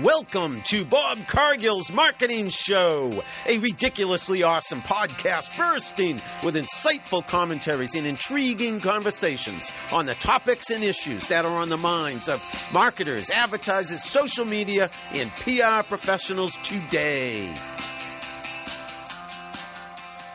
Welcome to Bob Cargill's Marketing Show, a ridiculously awesome podcast bursting with insightful commentaries and intriguing conversations on the topics and issues that are on the minds of marketers, advertisers, social media, and PR professionals today.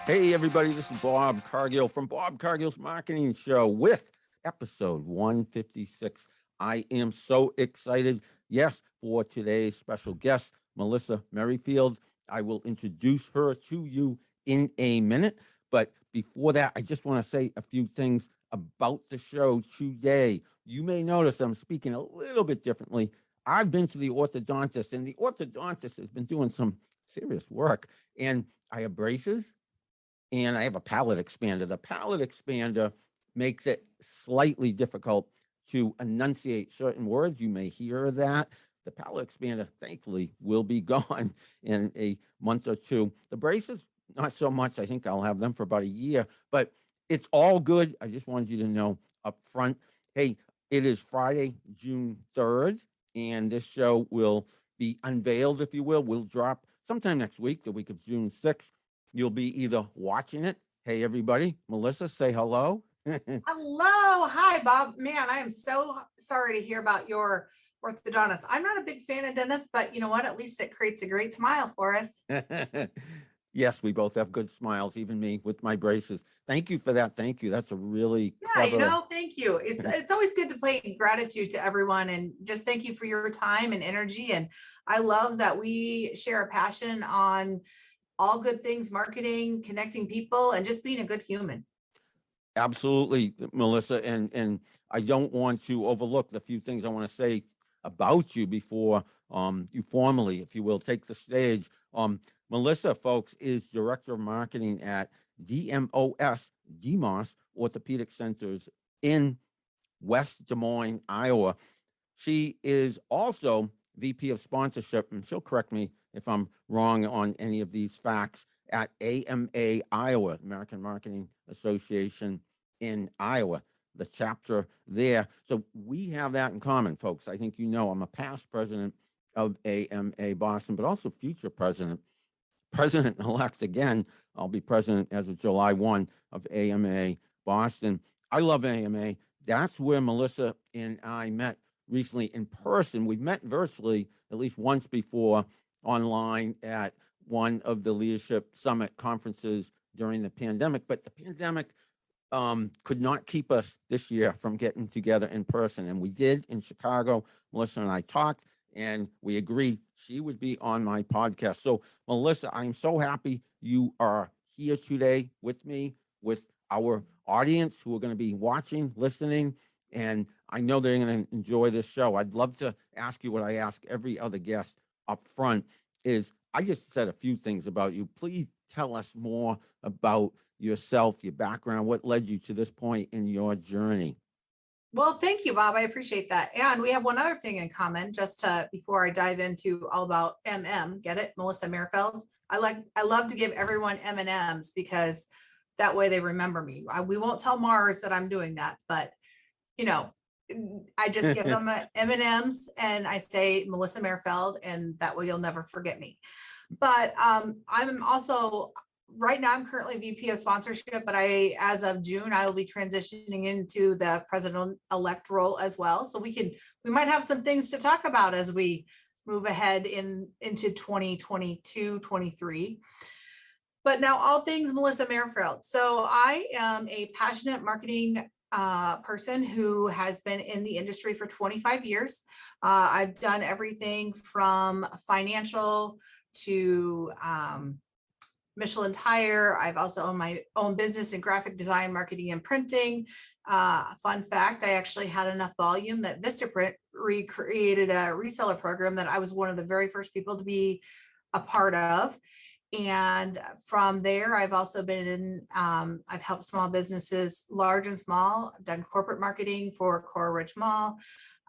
Hey everybody, this is Bob Cargill from Bob Cargill's Marketing Show with episode 156. I am so excited, yes, for today's special guest, Melissa Merrifield. I will introduce her to you in a minute. But before that, I just want to say a few things about the show today. You may notice I'm speaking a little bit differently. I've been to the orthodontist, and the orthodontist has been doing some serious work. And I have braces, and I have a palate expander. The palate expander makes it slightly difficult to enunciate certain words. You may hear that. The palate expander, thankfully, will be gone in a month or two. The braces, not so much. I think I'll have them for about a year, but it's all good. I just wanted you to know up front. Hey, it is Friday, June 3rd, and this show will be unveiled, if you will. We'll drop sometime next week, the week of June 6th. You'll be either watching it. Hey, everybody. Melissa, say hello. Hello. Hi, Bob. Man, I am so sorry to hear about your orthodontist. I'm not a big fan of dentists, but you know what? At least it creates a great smile for us. Yes, we both have good smiles, even me with my braces. Thank you for that. Thank you. That's a really clever... Thank you. It's always good to play gratitude to everyone, and just thank you for your time and energy. And I love that we share a passion on all good things, marketing, connecting people, and just being a good human. Absolutely, Melissa. And I don't want to overlook the few things I want to say about you before you formally, if you will, take the stage. Melissa, folks, is Director of Marketing at DMOS Orthopedic Centers in West Des Moines, Iowa. She is also VP of Sponsorship, and she'll correct me if I'm wrong on any of these facts, at AMA Iowa, American Marketing Association in Iowa, the chapter there. So we have that in common, folks. I think you know I'm a past president of AMA Boston, but also future president-elect again. I'll be president as of July 1 of AMA Boston. I love AMA. That's where Melissa and I met recently in person. We've met virtually at least once before online at one of the leadership summit conferences during the pandemic, but the pandemic could not keep us this year from getting together in person. And we did in Chicago. Melissa and I talked, and we agreed she would be on my podcast. So Melissa, I'm so happy you are here today with me, with our audience who are going to be watching, listening, and I know they're going to enjoy this show. I'd love to ask you what I ask every other guest up front is, I just said a few things about you. Please tell us more about yourself, your background, what led you to this point in your journey. Well, thank you, Bob. I appreciate that. And we have one other thing in common, before I dive into all about get it? Melissa Merrifield. I love to give everyone M&Ms because that way they remember me. We won't tell Mars that I'm doing that, but you know, I just give them M&Ms and I say Melissa Merrifield, and that way you'll never forget me. But I'm also, right now I'm currently VP of Sponsorship, but as of June, I will be transitioning into the president-elect role as well. So we might have some things to talk about as we move ahead into 2022, 23. But now all things Melissa Merrifield. So I am a passionate marketing person who has been in the industry for 25 years. I've done everything from financial to Michelin Tire. I've also owned my own business in graphic design, marketing, and printing. Fun fact, I actually had enough volume that Vistaprint recreated a reseller program that I was one of the very first people to be a part of. And from there, I've also been in, I've helped small businesses, large and small. I've done corporate marketing for Core Rich Mall.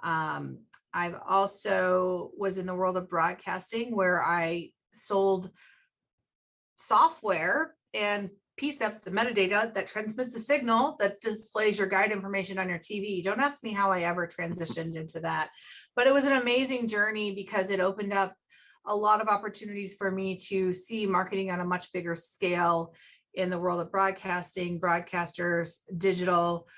I've also was in the world of broadcasting where I sold software and piece of the metadata that transmits a signal that displays your guide information on your TV. Don't ask me how I ever transitioned into that, but it was an amazing journey because it opened up a lot of opportunities for me to see marketing on a much bigger scale in the world of broadcasting, broadcasters, digital,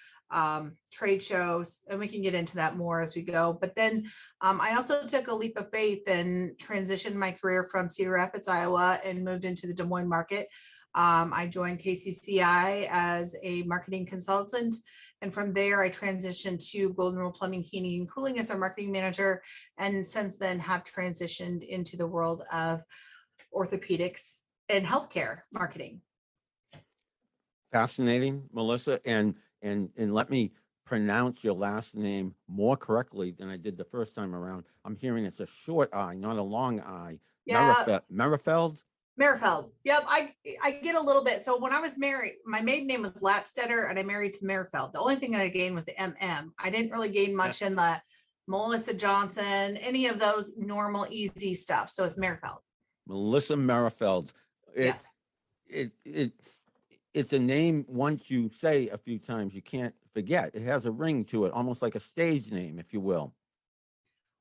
trade shows, and we can get into that more as we go. But then I also took a leap of faith and transitioned my career from Cedar Rapids, Iowa, and moved into the Des Moines market. I joined KCCI as a marketing consultant. And from there, I transitioned to Golden Rule Plumbing, Heating, and Cooling as a marketing manager. And since then have transitioned into the world of orthopedics and healthcare marketing. Fascinating, Melissa. And let me pronounce your last name more correctly than I did the first time around. I'm hearing it's a short I, not a long I. Yeah. Merrifield? Merrifield. Yep. I get a little bit. So when I was married, my maiden name was Latstetter and I married to Merrifield. The only thing that I gained was the MM. I didn't really gain much in the Melissa Johnson, any of those normal, easy stuff. So it's Merrifield. Melissa Merrifield. Yes. It's a name once you say a few times, you can't forget. It has a ring to it, almost like a stage name, if you will.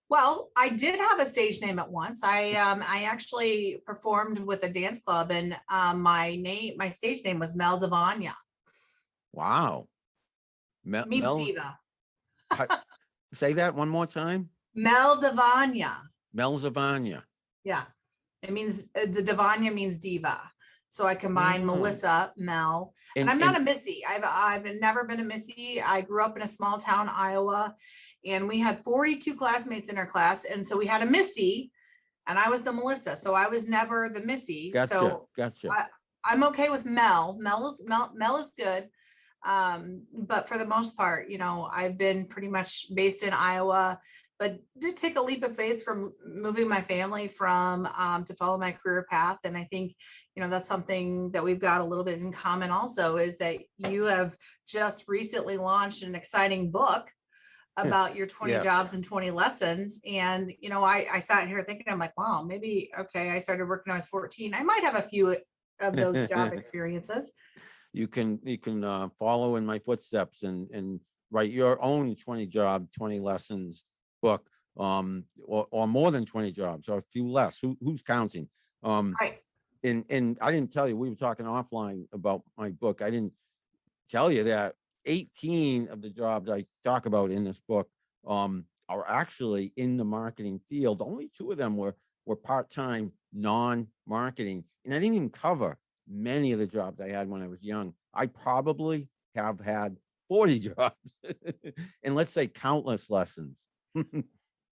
Well, I did have a stage name at once. I actually performed with a dance club, and my stage name was Mel Devanya. Wow. Means diva. Say that one more time. Mel Devanya. Mel Devanya. Yeah, it means the Devanya means diva. So I combine Melissa, Mel, and I'm not a Missy. I've never been a Missy. I grew up in a small town, Iowa, and we had 42 classmates in our class. And so we had a Missy and I was the Melissa. So I was never the Missy. Gotcha. I'm okay with Mel. Mel is good. But for the most part, I've been pretty much based in Iowa, but did take a leap of faith from moving my family to follow my career path. And I think, that's something that we've got a little bit in common also, is that you have just recently launched an exciting book about your 20 jobs and 20 lessons. And, I sat here thinking, I'm like, wow, maybe, okay, I started working when I was 14. I might have a few of those job experiences. You can follow in my footsteps and write your own 20 job, 20 lessons book, or more than 20 jobs, or a few less. Who's counting? Right. And I didn't tell you, we were talking offline about my book. I didn't tell you that 18 of the jobs I talk about in this book are actually in the marketing field. Only 2 of them were part-time, non-marketing. And I didn't even cover many of the jobs I had when I was young. I probably have had 40 jobs and let's say countless lessons.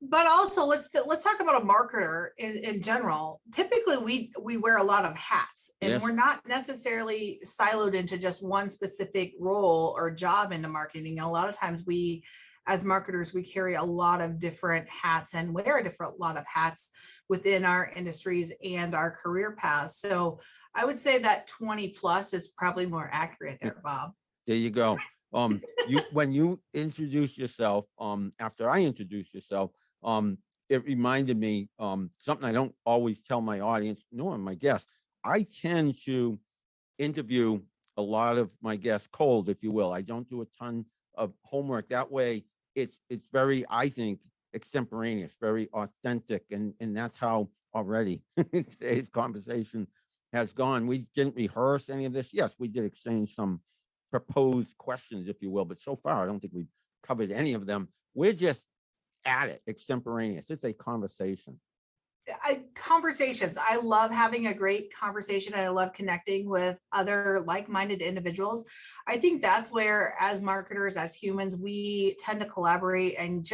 But also let's talk about a marketer in general. Typically we wear a lot of hats, and we're not necessarily siloed into just one specific role or job into marketing. A lot of times we, as marketers, we carry a lot of different hats and wear a lot of hats within our industries and our career paths. So I would say that 20 plus is probably more accurate there, Bob. There you go. When you introduce yourself, after I introduce yourself, it reminded me something I don't always tell my audience nor my guests. I tend to interview a lot of my guests cold, if you will. I don't do a ton of homework. That way, it's very, I think, extemporaneous, very authentic, and that's how already today's conversation has gone. We didn't rehearse any of this. Yes, we did exchange some proposed questions, if you will, but so far I don't think we've covered any of them. We're just at it, extemporaneous. It's a conversation. Conversations. I love having a great conversation, and I love connecting with other like-minded individuals. I think that's where, as marketers, as humans, we tend to collaborate, and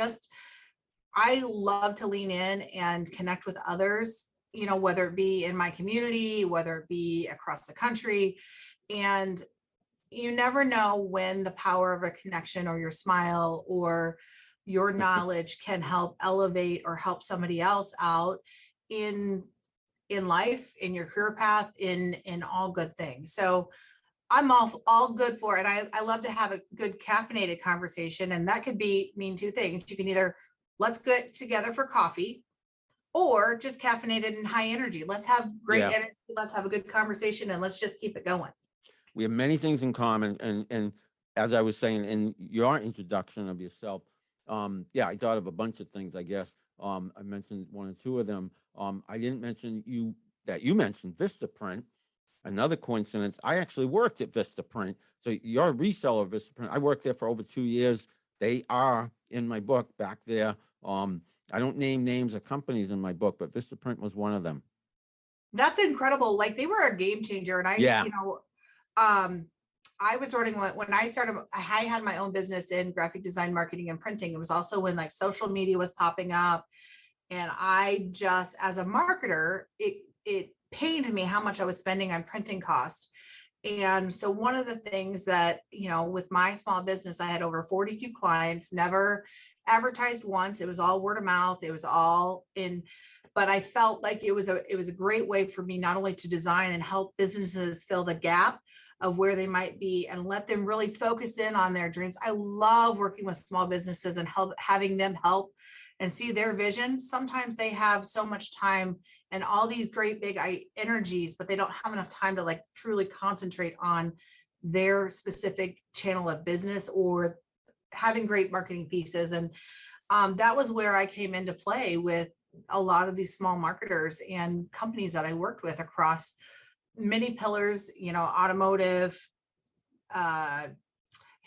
I love to lean in and connect with others, whether it be in my community, whether it be across the country. And you never know when the power of a connection or your smile or your knowledge can help elevate or help somebody else out in life, in your career path, in all good things. So I'm all good for it. I love to have a good caffeinated conversation. And that could mean 2 things. You can either let's get together for coffee, or just caffeinated and high energy. Let's have great energy. Let's have a good conversation, and let's just keep it going. We have many things in common, and as I was saying in your introduction of yourself, yeah, I thought of a bunch of things. I guess I mentioned one or two of them. I didn't mention you mentioned Vistaprint. Another coincidence, I actually worked at Vistaprint. So you're a reseller of Vistaprint. I worked there for over 2 years. They are in my book back there. I don't name names of companies in my book, but Vistaprint was one of them. That's incredible. Like they were a game changer. And Yeah. I was running when I started, I had my own business in graphic design, marketing, and printing. It was also when like social media was popping up. And I just, as a marketer, it pained me how much I was spending on printing cost. And so one of the things that, with my small business, I had over 42 clients, never advertised once. It was all word of mouth. It was all in, but I felt like it was a great way for me not only to design and help businesses fill the gap of where they might be and let them really focus in on their dreams. I love working with small businesses and having them help and see their vision. Sometimes they have so much time and all these great big energies, but they don't have enough time to like truly concentrate on their specific channel of business or having great marketing pieces. And that was where I came into play with a lot of these small marketers and companies that I worked with across many pillars, automotive,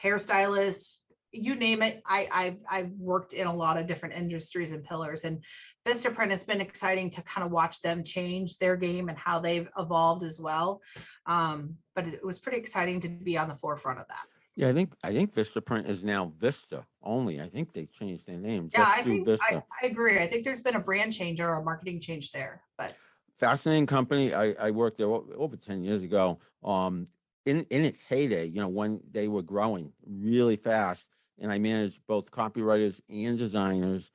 hairstylists, you name it. I've worked in a lot of different industries and pillars, and Vistaprint has been exciting to kind of watch them change their game and how they've evolved as well. But it was pretty exciting to be on the forefront of that. Yeah, I think Vistaprint is now Vista only. I think they changed their name. Yeah, Just I through think Vista. I agree. I think there's been a brand change or a marketing change there, but Fascinating company. I worked there over 10 years ago. In its heyday, when they were growing really fast, and I managed both copywriters and designers.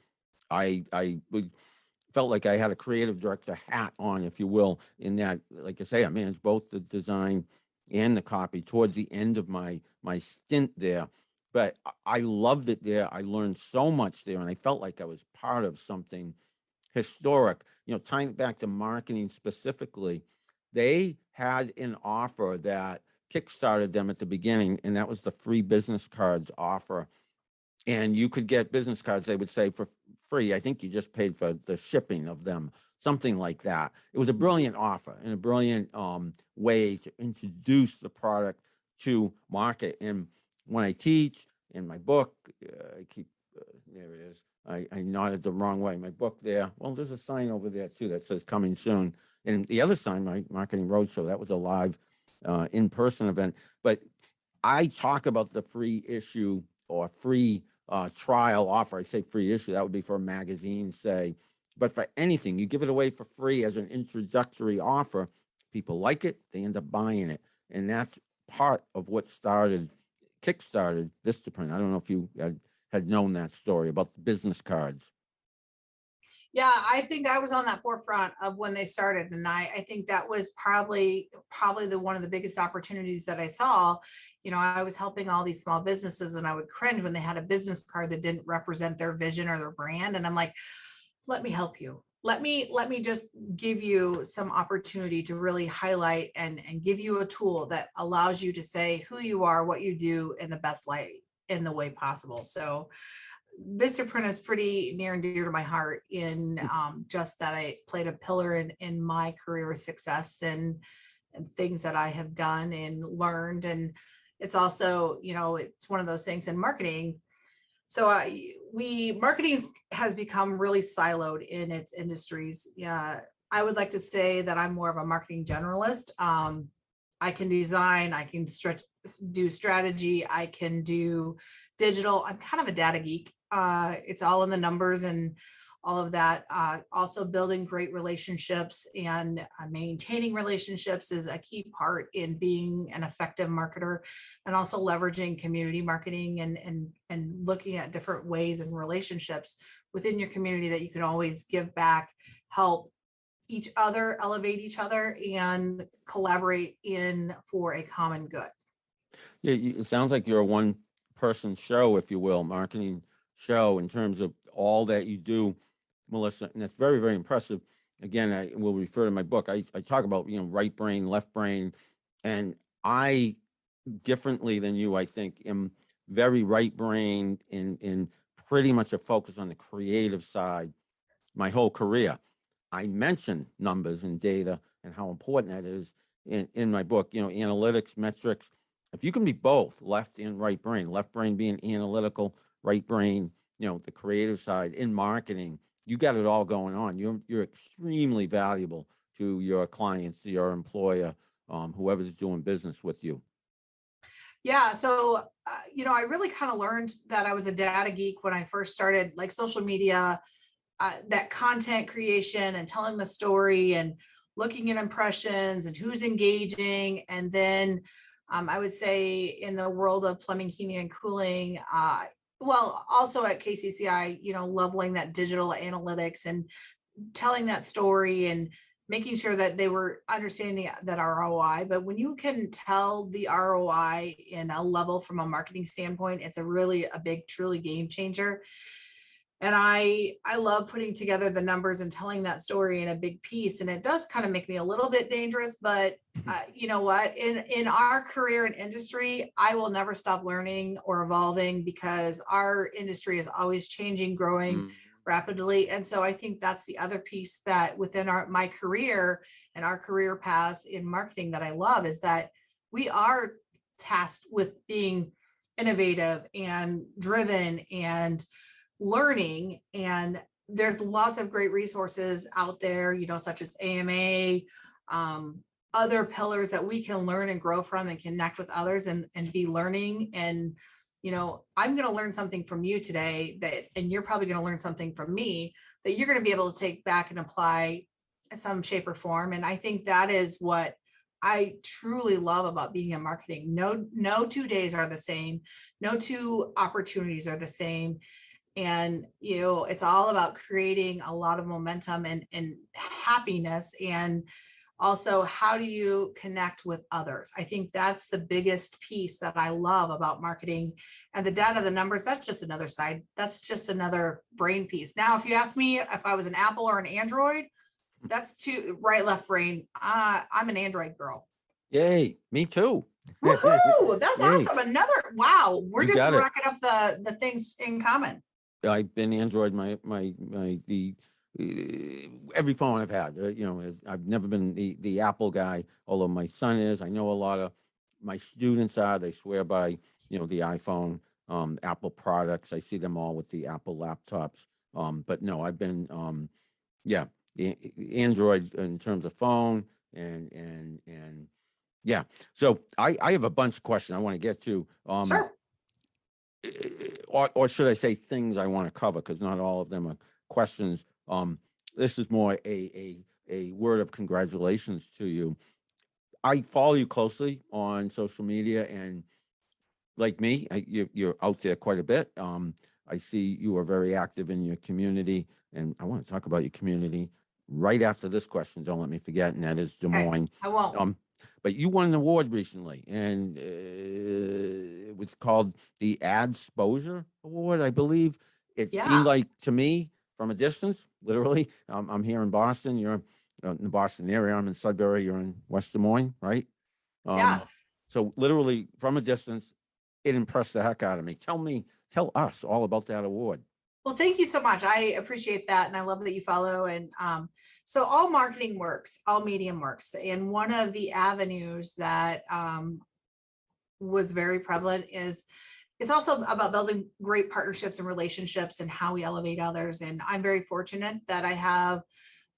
Felt like I had a creative director hat on, if you will, in that, like I say, I managed both the design and the copy towards the end of my stint there. But I loved it there. I learned so much there, and I felt like I was part of something historic. Tying it back to marketing specifically, they had an offer that kickstarted them at the beginning, and that was the free business cards offer. And you could get business cards, they would say, for free. I think you just paid for the shipping of them, something like that. It was a brilliant offer and a brilliant way to introduce the product to market. And when I teach in my book, I keep, there it is. I nodded the wrong way. My book there. Well, there's a sign over there too that says coming soon. And the other sign, my marketing roadshow, that was a live in-person event. But I talk about the free issue or free trial offer. I say free issue, that would be for a magazine, say. But for anything, you give it away for free as an introductory offer. People like it, they end up buying it. And that's part of what kickstarted Vistaprint. I don't know if you had known that story about the business cards. yeah, I think I was on that forefront of when they started. And I think that was probably the one of the biggest opportunities that I saw. I was helping all these small businesses and I would cringe when they had a business card that didn't represent their vision or their brand. And I'm like, let me help you. Let me just give you some opportunity to really highlight and give you a tool that allows you to say who you are, what you do in the best light, in the way possible. So Vistaprint is pretty near and dear to my heart in just that I played a pillar in my career success and things that I have done and learned. And it's also, it's one of those things in marketing. So marketing has become really siloed in its industries. Yeah, I would like to say that I'm more of a marketing generalist. I can design, I can do strategy, I can do digital. I'm kind of a data geek. It's all in the numbers and all of that. Also building great relationships and maintaining relationships is a key part in being an effective marketer, and also leveraging community marketing and looking at different ways and relationships within your community that you can always give back, help each other, elevate each other, and collaborate for a common good. Yeah, it sounds like you're a one-person show, if you will, marketing show in terms of all that you do, Melissa, and that's very, very impressive. Again, I will refer to my book. I talk about right brain, left brain, and I, differently than you, I think, am very right-brained in pretty much a focus on the creative side my whole career. I mention numbers and data and how important that is in my book, analytics, metrics. If you can be both left and right brain, left brain being analytical, right brain, the creative side in marketing, you got it all going on. You're extremely valuable to your clients, to your employer, whoever's doing business with you. Yeah. So, I really kind of learned that I was a data geek when I first started, like social media, that content creation and telling the story and looking at impressions and who's engaging. And then I would say in the world of plumbing, heating, and cooling, well, also at KCCI, leveling that digital analytics and telling that story and making sure that they were understanding that ROI. But when you can tell the ROI in a level from a marketing standpoint, it's a big, truly game changer. And I love putting together the numbers and telling that story in a big piece. And it does kind of make me a little bit dangerous, but you know what? In our career and industry, I will never stop learning or evolving because our industry is always changing, growing rapidly. And so I think that's the other piece that within my career and our career paths in marketing that I love is that we are tasked with being innovative and driven and learning. And there's lots of great resources out there, such as AMA, other pillars that we can learn and grow from and connect with others and be learning. And, I'm going to learn something from you today and you're probably going to learn something from me that you're going to be able to take back and apply in some shape or form. And I think that is what I truly love about being in marketing. No 2 days are the same. No two opportunities are the same. And, it's all about creating a lot of momentum and happiness. And also, how do you connect with others? I think that's the biggest piece that I love about marketing. And the data, the numbers, that's just another side. That's just another brain piece. Now, if you ask me if I was an Apple or an Android, that's too right, left brain. I'm an Android girl. Yay, me too. Woohoo! That's Yay. awesome. Wow. We're You just got it. racking up the things in common. I've been Android every phone I've had. I've never been the Apple guy, although my son is. I know a lot of my students are. They swear by the iPhone, Apple products. I see them all with the Apple laptops. But no, I've been Android in terms of phone and yeah. So I have a bunch of questions I want to get to. Sure. Or should I say things I want to cover, because not all of them are questions. This is more a word of congratulations to you. I follow you closely on social media, and like me, you're out there quite a bit. I see you are very active in your community, and I want to talk about your community right after this question. Don't let me forget, and that is Des Moines. I won't. But you won an award recently, and it was called the Ad Exposure Award, I believe. It seemed like to me from a distance, literally. I'm here in Boston. You're in the Boston area. I'm in Sudbury. You're in West Des Moines, right? So literally from a distance, it impressed the heck out of me. Tell us all about that award. Well, thank you so much. I appreciate that. And I love that you follow. And so all marketing works, all medium works. And one of the avenues that was very prevalent is it's also about building great partnerships and relationships and how we elevate others. And I'm very fortunate that I have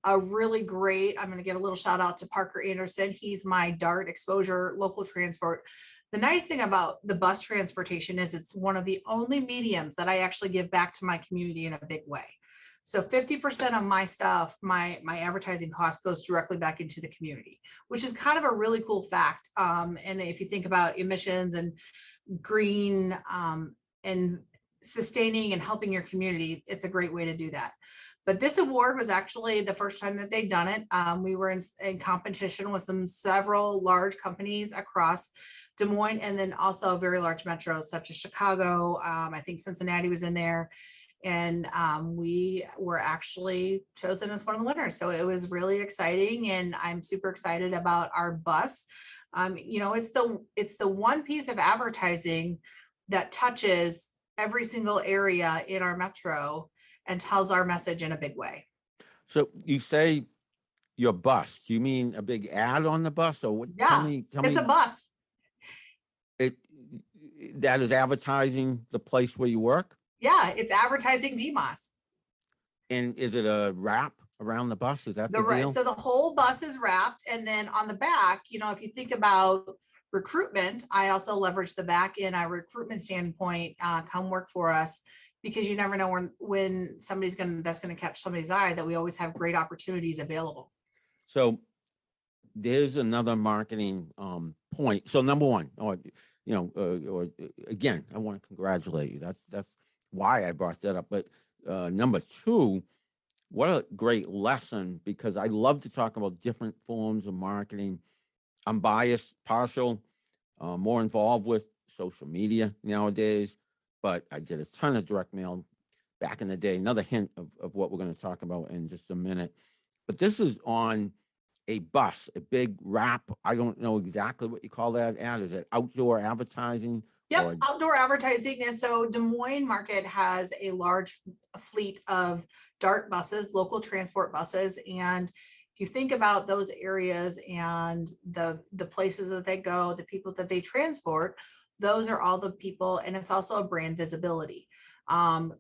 a really great, I'm going to give a little shout out to Parker Anderson. He's my DART exposure local transport. The nice thing about the bus transportation is it's one of the only mediums that I actually give back to my community in a big way. So 50% of my stuff, my advertising cost goes directly back into the community, which is kind of a really cool fact. And if you think about emissions and green and sustaining and helping your community, it's a great way to do that. But this award was actually the first time that they'd done it. We were in competition with several large companies across Des Moines, and then also very large metros such as Chicago. I think Cincinnati was in there. And we were actually chosen as one of the winners. So it was really exciting. And I'm super excited about our bus. It's the one piece of advertising that touches every single area in our metro and tells our message in a big way. So you say your bus, do you mean a big ad on the bus, or what? Yeah, Tell it's me a bus. it that is advertising the place where you work? Yeah, it's advertising DMOS. And is it a wrap around the bus? Is that the deal? So the whole bus is wrapped, and then on the back, if you think about recruitment, I also leverage the back in a recruitment standpoint. Come work for us, because you never know when that's gonna catch somebody's eye. That we always have great opportunities available. So there's another marketing point. So number one, again, I want to congratulate you. That's why I brought that up. But number two, what a great lesson, because I love to talk about different forms of marketing. I'm biased, partial, more involved with social media nowadays, but I did a ton of direct mail back in the day. Another hint of what we're going to talk about in just a minute. But this is on a bus, a big wrap. I don't know exactly what you call that ad. Is it outdoor advertising? Yep, outdoor advertising. And so Des Moines market has a large fleet of DART buses, local transport buses. And if you think about those areas and the places that they go, the people that they transport, those are all the people. And it's also a brand visibility,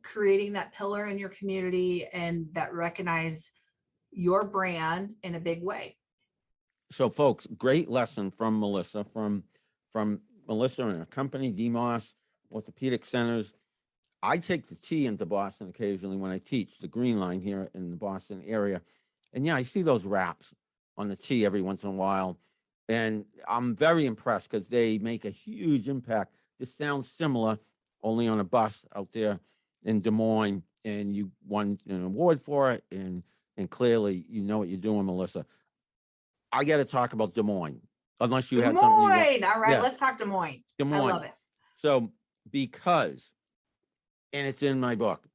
creating that pillar in your community and that recognize your brand in a big way. So folks, great lesson from Melissa, from Melissa and her company, DMOS Orthopedic Centers. I take the T into Boston occasionally when I teach the Green Line here in the Boston area. And yeah, I see those wraps on the T every once in a while. And I'm very impressed because they make a huge impact. This sounds similar, only on a bus out there in Des Moines, and you won an award for it. And clearly, you know what you're doing, Melissa. I got to talk about Des Moines, unless you Des had something you want. Moines. All right, Yeah, let's talk Des Moines. Des Moines. I love it. So because, and it's in my book.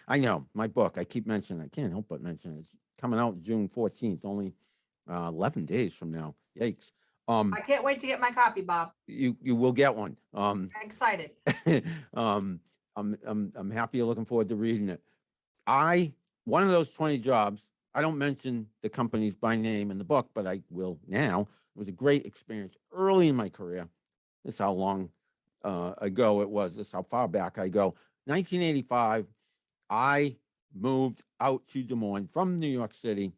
I know my book. I keep mentioning. I can't help but mention it. It's coming out June 14th. Only 11 days from now. Yikes! I can't wait to get my copy, Bob. You will get one. I'm excited. I'm happy. You're looking forward to reading it. One of those 20 jobs. I don't mention the companies by name in the book, but I will now. It was a great experience early in my career. This is how long ago it was. This is how far back I go. 1985, I moved out to Des Moines from New York City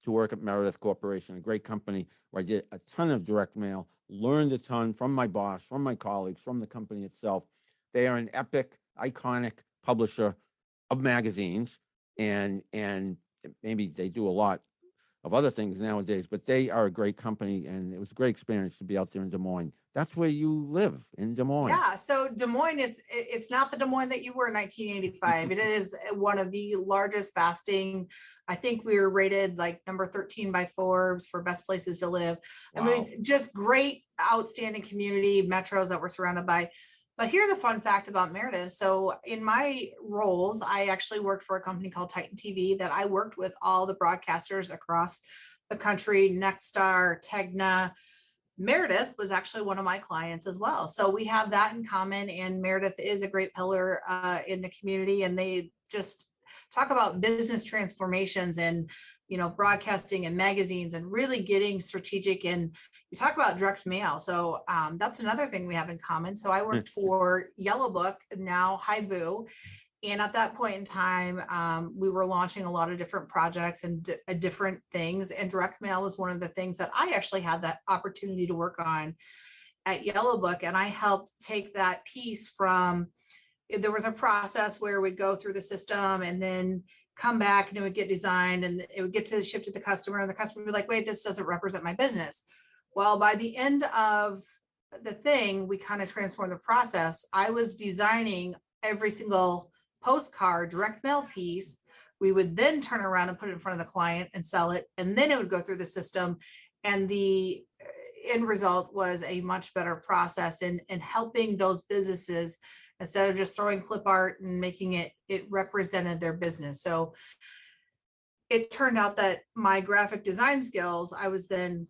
to work at Meredith Corporation, a great company where I did a ton of direct mail, learned a ton from my boss, from my colleagues, from the company itself. They are an epic, iconic publisher of magazines, and maybe they do a lot of other things nowadays, but they are a great company, and it was a great experience to be out there in Des Moines. That's where you live, in Des Moines. Yeah, so Des Moines it's not the Des Moines that you were in 1985. It is one of the largest fasting. I think we were rated like number 13 by Forbes for best places to live. Wow. I mean, just great, outstanding community, metros that we're surrounded by. But here's a fun fact about Meredith. So in my roles, I actually worked for a company called Titan TV that I worked with all the broadcasters across the country, Nexstar, Tegna. Meredith was actually one of my clients as well. So we have that in common, and Meredith is a great pillar in the community, and they just talk about business transformations and broadcasting and magazines and really getting strategic. And you talk about direct mail. So that's another thing we have in common. So I worked for Yellow Book, now Haibu. And at that point in time, we were launching a lot of different projects and different things. And direct mail was one of the things that I actually had that opportunity to work on at Yellow Book. And I helped take that piece from, there was a process where we'd go through the system and then come back and it would get designed and it would get to ship to the customer, and the customer would be like, wait, this doesn't represent my business. Well, by the end of the thing, we kind of transformed the process. I was designing every single postcard direct mail piece. We would then turn around and put it in front of the client and sell it, and then it would go through the system, and the end result was a much better process in helping those businesses, instead of just throwing clip art and making it represented their business. So it turned out that my graphic design skills, I was then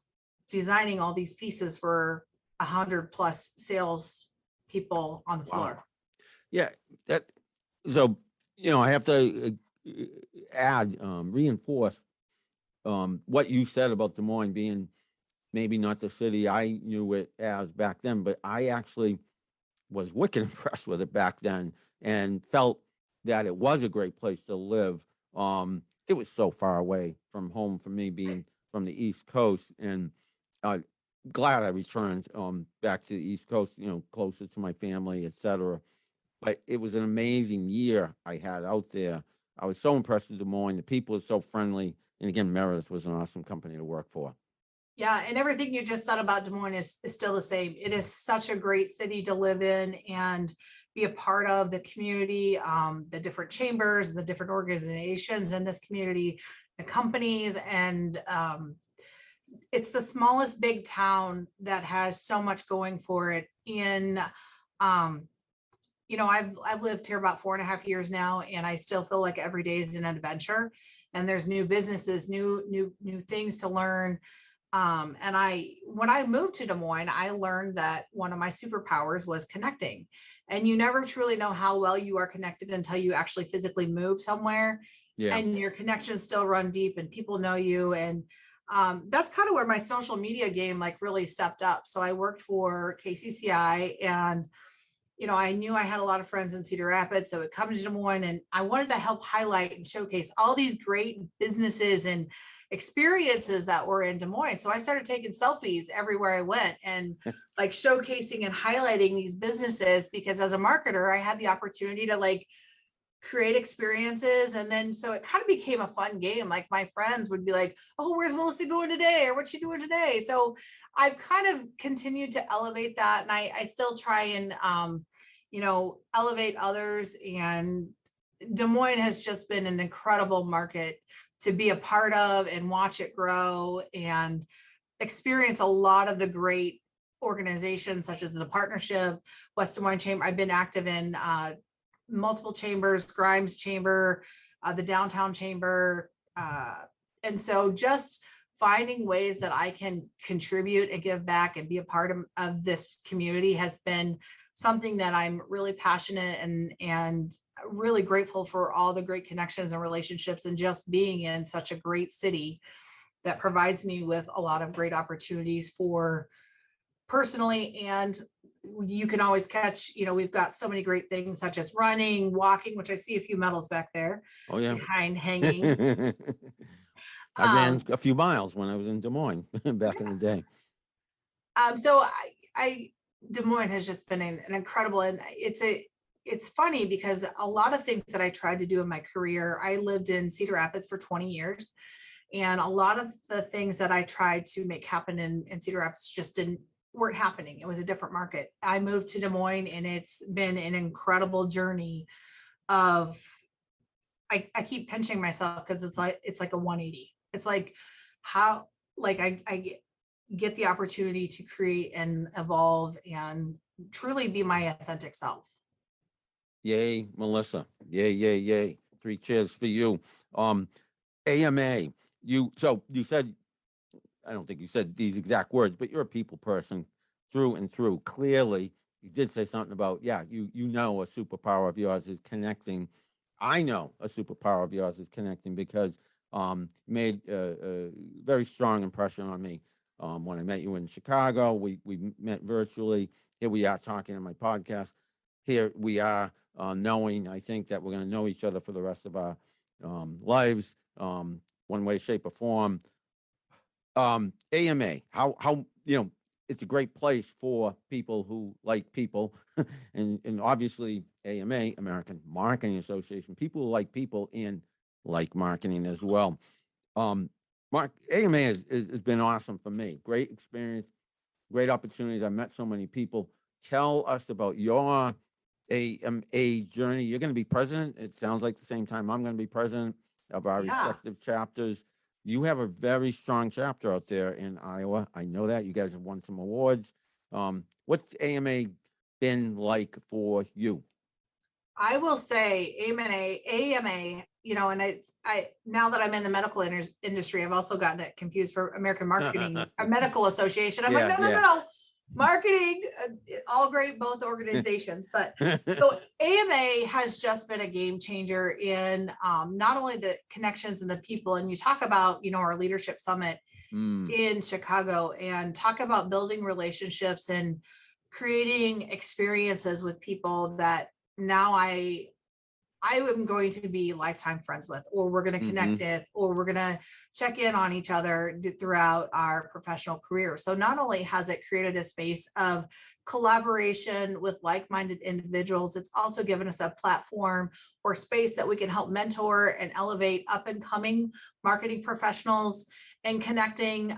designing all these pieces for 100+ sales people on the Wow. floor. Yeah, that so I have to add, reinforce what you said about Des Moines being maybe not the city I knew it as back then, but I actually was wicked impressed with it back then and felt that it was a great place to live. It was so far away from home for me, being from the East Coast, and uh, glad I returned back to the East Coast, closer to my family, etc. But it was an amazing year I had out there. I was so impressed with Des Moines. The people are so friendly, and again, Meredith was an awesome company to work for. Yeah, and everything you just said about Des Moines is still the same. It is such a great city to live in and be a part of the community, the different chambers, the different organizations in this community, the companies, and it's the smallest big town that has so much going for it. I've lived here about 4.5 years now, and I still feel like every day is an adventure, and there's new businesses, new things to learn. When I moved to Des Moines, I learned that one of my superpowers was connecting. And you never truly know how well you are connected until you actually physically move somewhere, Yeah. and your connections still run deep and people know you. And that's kind of where my social media game like really stepped up. So I worked for KCCI, and I knew I had a lot of friends in Cedar Rapids that would come to Des Moines, and I wanted to help highlight and showcase all these great businesses and experiences that were in Des Moines. So I started taking selfies everywhere I went and like showcasing and highlighting these businesses, because as a marketer, I had the opportunity to like create experiences. And then so it kind of became a fun game. Like my friends would be like, oh, where's Melissa going today? Or what's she doing today? So I've kind of continued to elevate that. And I still try and, elevate others. And Des Moines has just been an incredible market to be a part of and watch it grow and experience a lot of the great organizations such as the Partnership, West Des Moines Chamber. I've been active in multiple chambers, Grimes Chamber, the Downtown Chamber. And so just finding ways that I can contribute and give back and be a part of this community has been something that I'm really passionate and really grateful for, all the great connections and relationships, and just being in such a great city that provides me with a lot of great opportunities for personally. And you can always catch, we've got so many great things such as running, walking, which I see a few medals back there. Oh yeah. Behind hanging. I ran a few miles when I was in Des Moines back in the day. So Des Moines has just been an incredible, and it's funny because a lot of things that I tried to do in my career, I lived in Cedar Rapids for 20 years. And a lot of the things that I tried to make happen in Cedar Rapids just weren't happening. It was a different market. I moved to Des Moines, and it's been an incredible journey of, I keep pinching myself because it's like a 180. It's like how, like I get the opportunity to create and evolve and truly be my authentic self. Yay, Melissa. Yay, yay, yay. 3 cheers for you. AMA, you said, I don't think you said these exact words, but you're a people person through and through. Clearly, you did say something about, a superpower of yours is connecting. I know a superpower of yours is connecting because made a very strong impression on me. When I met you in Chicago, we met virtually. Here we are talking on my podcast. Here we are knowing, I think, that we're going to know each other for the rest of our lives, one way, shape, or form. AMA, how it's a great place for people who like people, and obviously AMA, American Marketing Association, people who like people and like marketing as well. AMA has been awesome for me. Great experience, great opportunities. I met so many people. Tell us about your AMA journey. You're going to be president. It sounds like the same time I'm going to be president of our respective chapters. You have a very strong chapter out there in Iowa. I know that you guys have won some awards. What's AMA been like for you? I will say AMA I now that I'm in the medical industry, I've also gotten it confused for American Marketing, a medical association. I'm like, Yeah, no. Marketing, all great, both organizations, but so AMA has just been a game changer in not only the connections and the people, and you talk about, our leadership summit in Chicago, and talk about building relationships and creating experiences with people that now I am going to be lifetime friends with, or we're going to connect it, or we're going to check in on each other throughout our professional career. So not only has it created a space of collaboration with like-minded individuals, it's also given us a platform or space that we can help mentor and elevate up and coming marketing professionals, and connecting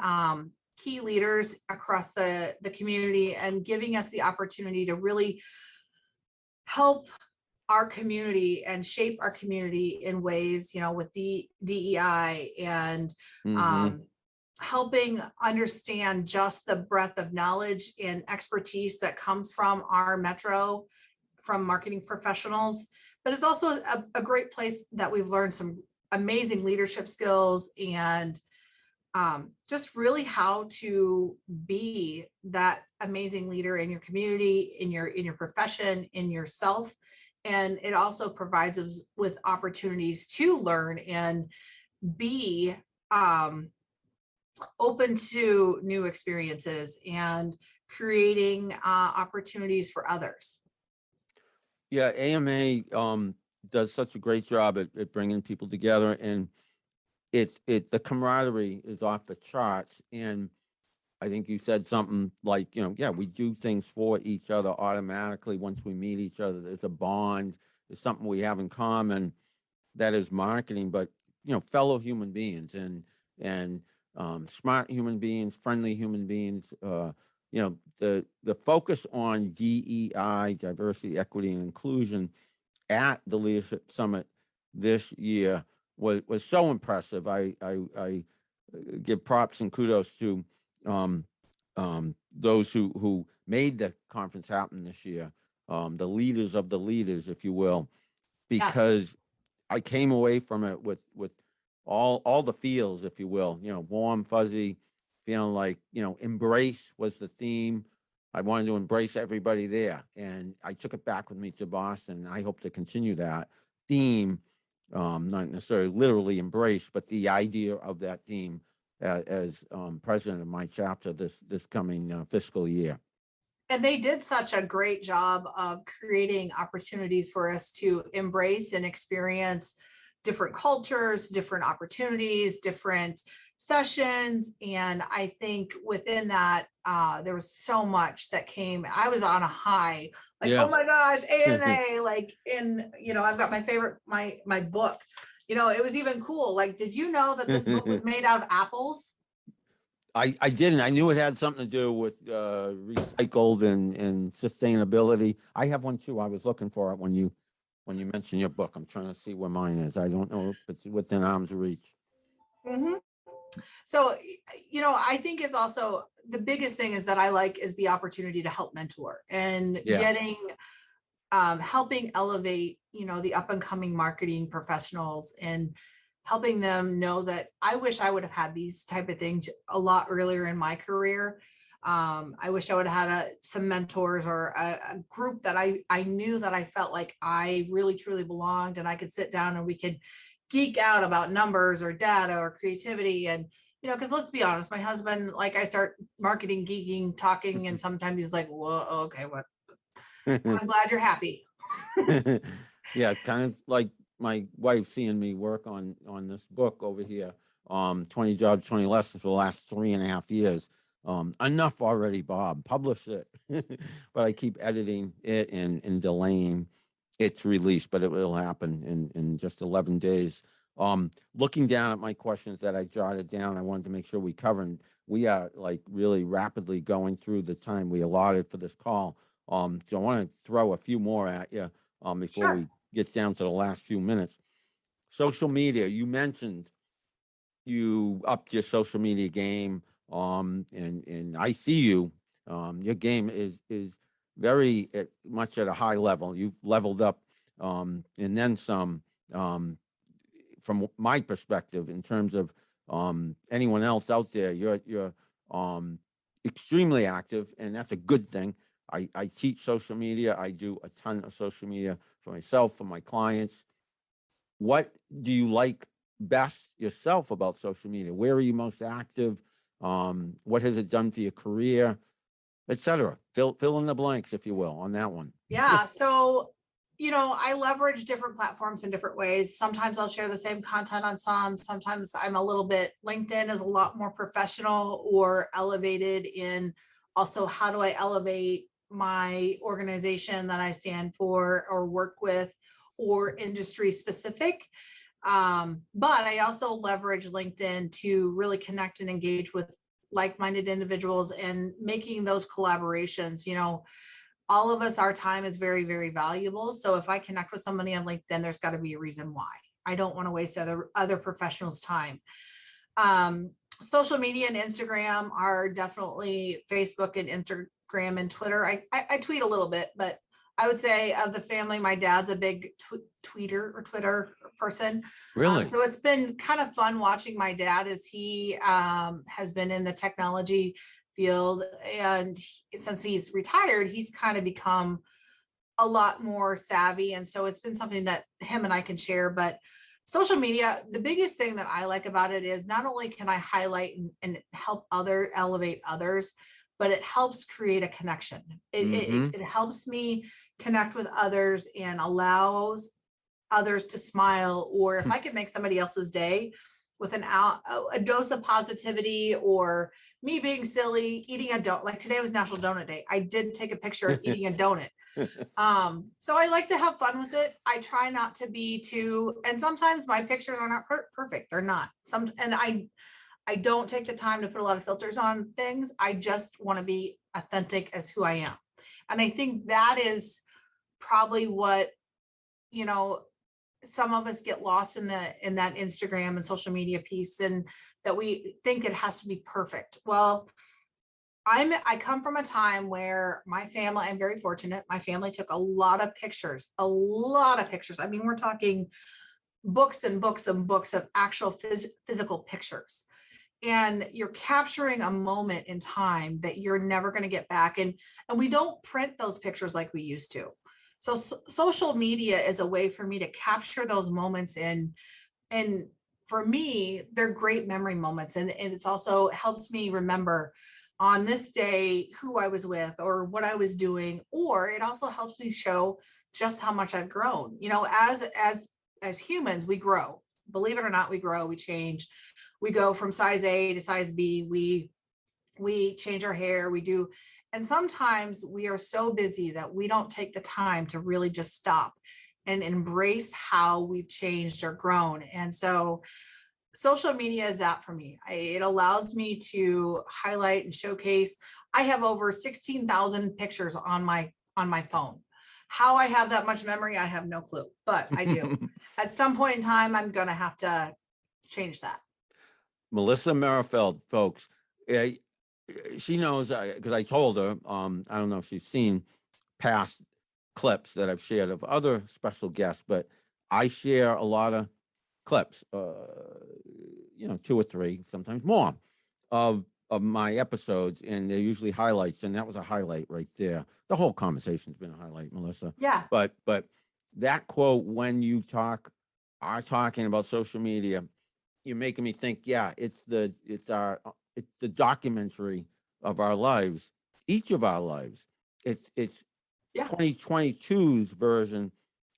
key leaders across the community, and giving us the opportunity to really help our community and shape our community in ways, with DEI, and helping understand just the breadth of knowledge and expertise that comes from our metro, from marketing professionals. But it's also a great place that we've learned some amazing leadership skills, and just really how to be that amazing leader in your community, in your profession, in yourself. And it also provides us with opportunities to learn and be open to new experiences and creating opportunities for others. Yeah, AMA does such a great job at bringing people together, and the camaraderie is off the charts. And I think you said something like, we do things for each other automatically once we meet each other. There's a bond. There's something we have in common that is marketing, but fellow human beings, and smart human beings, friendly human beings. The focus on DEI, diversity, equity, and inclusion at the Leadership Summit this year was so impressive. I give props and kudos to those who made the conference happen this year, the leaders of the leaders, if you will, because I came away from it with all the feels, if you will, warm, fuzzy, feeling like, embrace was the theme. I wanted to embrace everybody there, and I took it back with me to Boston. I hope to continue that theme, not necessarily literally embrace, but the idea of that theme as president of my chapter this coming fiscal year. And they did such a great job of creating opportunities for us to embrace and experience different cultures, different opportunities, different sessions. And I think within that, there was so much that came. I was on a high, like, oh my gosh, AMA, like I've got my favorite, my book, it was even cool. Like, did you know that this book was made out of apples? I didn't. I knew it had something to do with recycled and sustainability. I have one too. I was looking for it when you mentioned your book. I'm trying to see where mine is. I don't know if it's within arm's reach. So, I think it's also the biggest thing is that I like is the opportunity to help mentor and getting, helping elevate, the up and coming marketing professionals, and helping them know that I wish I would have had these type of things a lot earlier in my career. I wish I would have had some mentors or a group that I knew that I felt like I really truly belonged, and I could sit down and we could geek out about numbers or data or creativity. And, because let's be honest, my husband, like, I start marketing, geeking, talking, and sometimes he's like, well, okay, what? I'm glad you're happy. Yeah, kind of like my wife seeing me work on this book over here, 20 Jobs, 20 Lessons for the last 3.5 years. Enough already, Bob, publish it. But I keep editing it and delaying its release, but it will happen in just 11 days. Looking down at my questions that I jotted down, I wanted to make sure we covered. We are like really rapidly going through the time we allotted for this call. So I want to throw a few more at you before we get down to the last few minutes. Social media, you mentioned you upped your social media game, and I see you. Your game is very much at a high level. You've leveled up, and then some, from my perspective, in terms of anyone else out there, you're extremely active, and that's a good thing. I teach social media. I do a ton of social media for myself, for my clients. What do you like best yourself about social media? Where are you most active? What has it done for your career, etc.? Fill in the blanks, if you will, on that one. Yeah. So, I leverage different platforms in different ways. Sometimes I'll share the same content on some. Sometimes I'm a little bit, LinkedIn is a lot more professional or elevated in also how do I elevate my organization that I stand for or work with or industry specific. But I also leverage LinkedIn to really connect and engage with like-minded individuals and making those collaborations. All of us, our time is very, very valuable. So if I connect with somebody on LinkedIn, there's got to be a reason why. I don't want to waste other professionals' time. Social media and Instagram are definitely Facebook and Instagram and Twitter. I tweet a little bit, but I would say of the family, my dad's a big tweeter or Twitter person. Really? So it's been kind of fun watching my dad as he has been in the technology field. And since he's retired, he's kind of become a lot more savvy. And so it's been something that him and I can share. But social media, the biggest thing that I like about it is not only can I highlight and help elevate others, but it helps create a connection. It helps me connect with others and allows others to smile. Or if I could make somebody else's day with a dose of positivity, or me being silly, eating a donut. Like today was National Donut Day. I did take a picture of eating a donut. So I like to have fun with it. I try not to be too, and sometimes my pictures are not perfect. They're not. And I don't take the time to put a lot of filters on things. I just want to be authentic as who I am. And I think that is probably what, some of us get lost in that Instagram and social media piece, and that we think it has to be perfect. Well, I come from a time where my family, I'm very fortunate. My family took a lot of pictures. I mean, we're talking books and books and books of actual physical pictures. And you're capturing a moment in time that you're never going to get back. And we don't print those pictures like we used to. So social media is a way for me to capture those moments and for me, they're great memory moments. And it's also helps me remember on this day who I was with or what I was doing, or it also helps me show just how much I've grown. As humans, we grow. Believe it or not, we grow, we change. We go from size A to size B. We change our hair, we do. And sometimes we are so busy that we don't take the time to really just stop and embrace how we've changed or grown. And so social media is that for me. It allows me to highlight and showcase. I have over 16,000 pictures on my phone. How I have that much memory, I have no clue, but I do. At some point in time, I'm going to have to change that. Melissa Merrifield, folks. She knows, because I told her, I don't know if she's seen past clips that I've shared of other special guests, but I share a lot of clips, 2 or 3, sometimes more, of my episodes, and they're usually highlights, and that was a highlight right there. The whole conversation's been a highlight, Melissa. Yeah. But that quote, when you are talking about social media, you're making me think, yeah, it's the documentary of our lives, each of our lives. It's 2022's version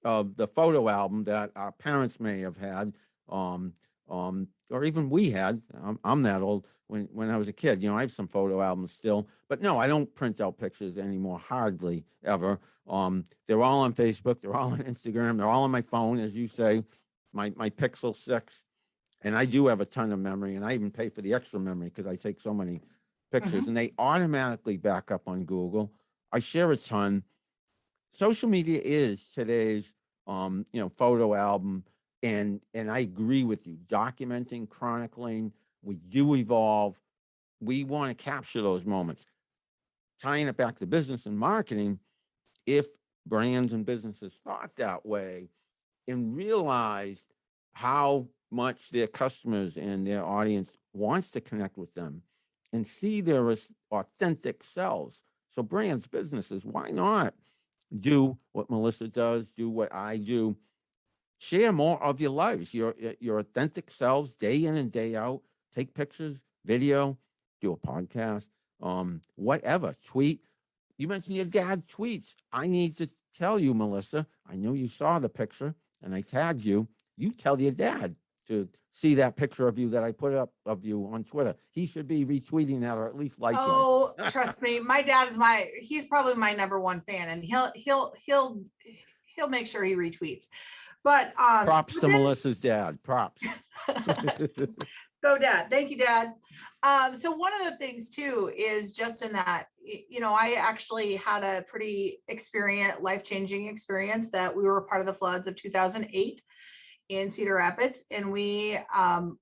of the photo album that our parents may have had, or even we had. I'm that old. When I was a kid, I have some photo albums still, but no, I don't print out pictures anymore, hardly ever. They're all on Facebook, they're all on Instagram, they're all on my phone, as you say, my Pixel 6. And I do have a ton of memory, and I even pay for the extra memory because I take so many pictures, and they automatically back up on Google. I share a ton. Social media is today's, photo album, and I agree with you. Documenting, chronicling, we do evolve. We want to capture those moments. Tying it back to business and marketing, if brands and businesses thought that way and realized how much their customers and their audience wants to connect with them and see their authentic selves. So brands, businesses, why not do what Melissa does, do what I do, share more of your lives, your authentic selves, day in and day out. Take pictures, video, do a podcast, whatever. Tweet. You mentioned your dad tweets. I need to tell you, Melissa. I know you saw the picture, and I tagged you. You tell your dad to see that picture of you that I put up of you on Twitter. He should be retweeting that or at least liking Oh, it. trust me, my dad is he's probably my number one fan, and he'll make sure he retweets. But Props to Melissa's dad. Props. Go dad. Thank you, Dad. So one of the things too is just in that, I actually had a pretty life-changing experience that we were part of the floods of 2008 in Cedar Rapids, and we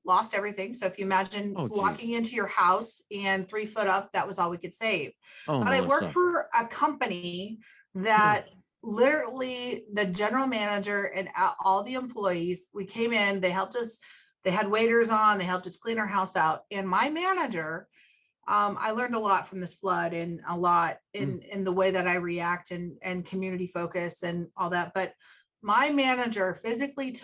lost everything. So if you imagine walking into your house and 3 foot up, that was all we could save. But Melissa. I worked for a company that literally the general manager and all the employees, we came in, they helped us. They had waiters on, they helped us clean our house out. And my manager, I learned a lot from this flood, and a lot in the way that I react and community focus and all that. But my manager physically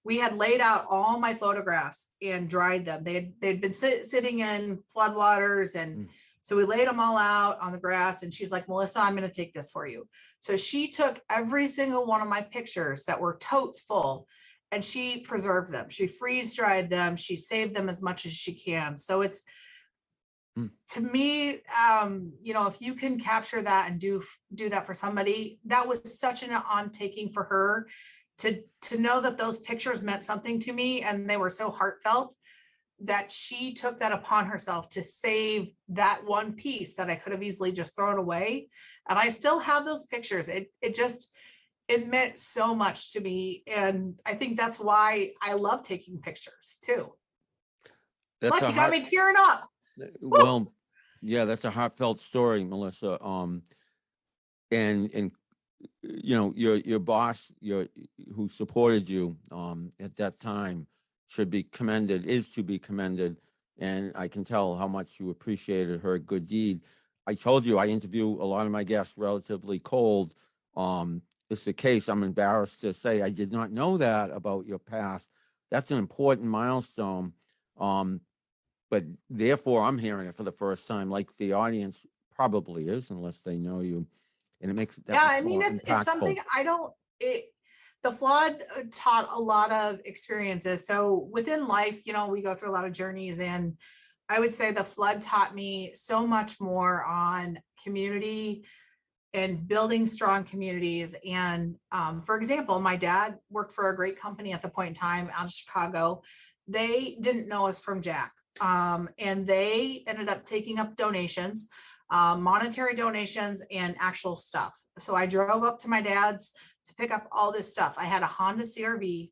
we had laid out all my photographs and dried them. They'd been sitting in floodwaters, and so we laid them all out on the grass, and she's like, Melissa, I'm going to take this for you. So she took every single one of my pictures that were totes full, and she preserved them. She freeze dried them. She saved them as much as she can. So it's, to me, if you can capture that and do that for somebody, that was such an on-taking for her to know that those pictures meant something to me, and they were so heartfelt that she took that upon herself to save that one piece that I could have easily just thrown away. And I still have those pictures. It meant so much to me. And I think that's why I love taking pictures too. Look, you got me tearing up. Well, yeah, that's a heartfelt story, Melissa. And your boss, who supported you at that time, is to be commended. And I can tell how much you appreciated her good deed. I told you I interview a lot of my guests relatively cold. It's the case. I'm embarrassed to say I did not know that about your past. That's an important milestone. But therefore, I'm hearing it for the first time, like the audience probably is, unless they know you. And it makes it that I mean, it's something the flood taught a lot of experiences. So within life, we go through a lot of journeys, and I would say the flood taught me so much more on community and building strong communities. And for example, my dad worked for a great company at the point in time out of Chicago. They didn't know us from Jack. And they ended up taking up donations, monetary donations, and actual stuff. So I drove up to my dad's to pick up all this stuff. I had a Honda CRV,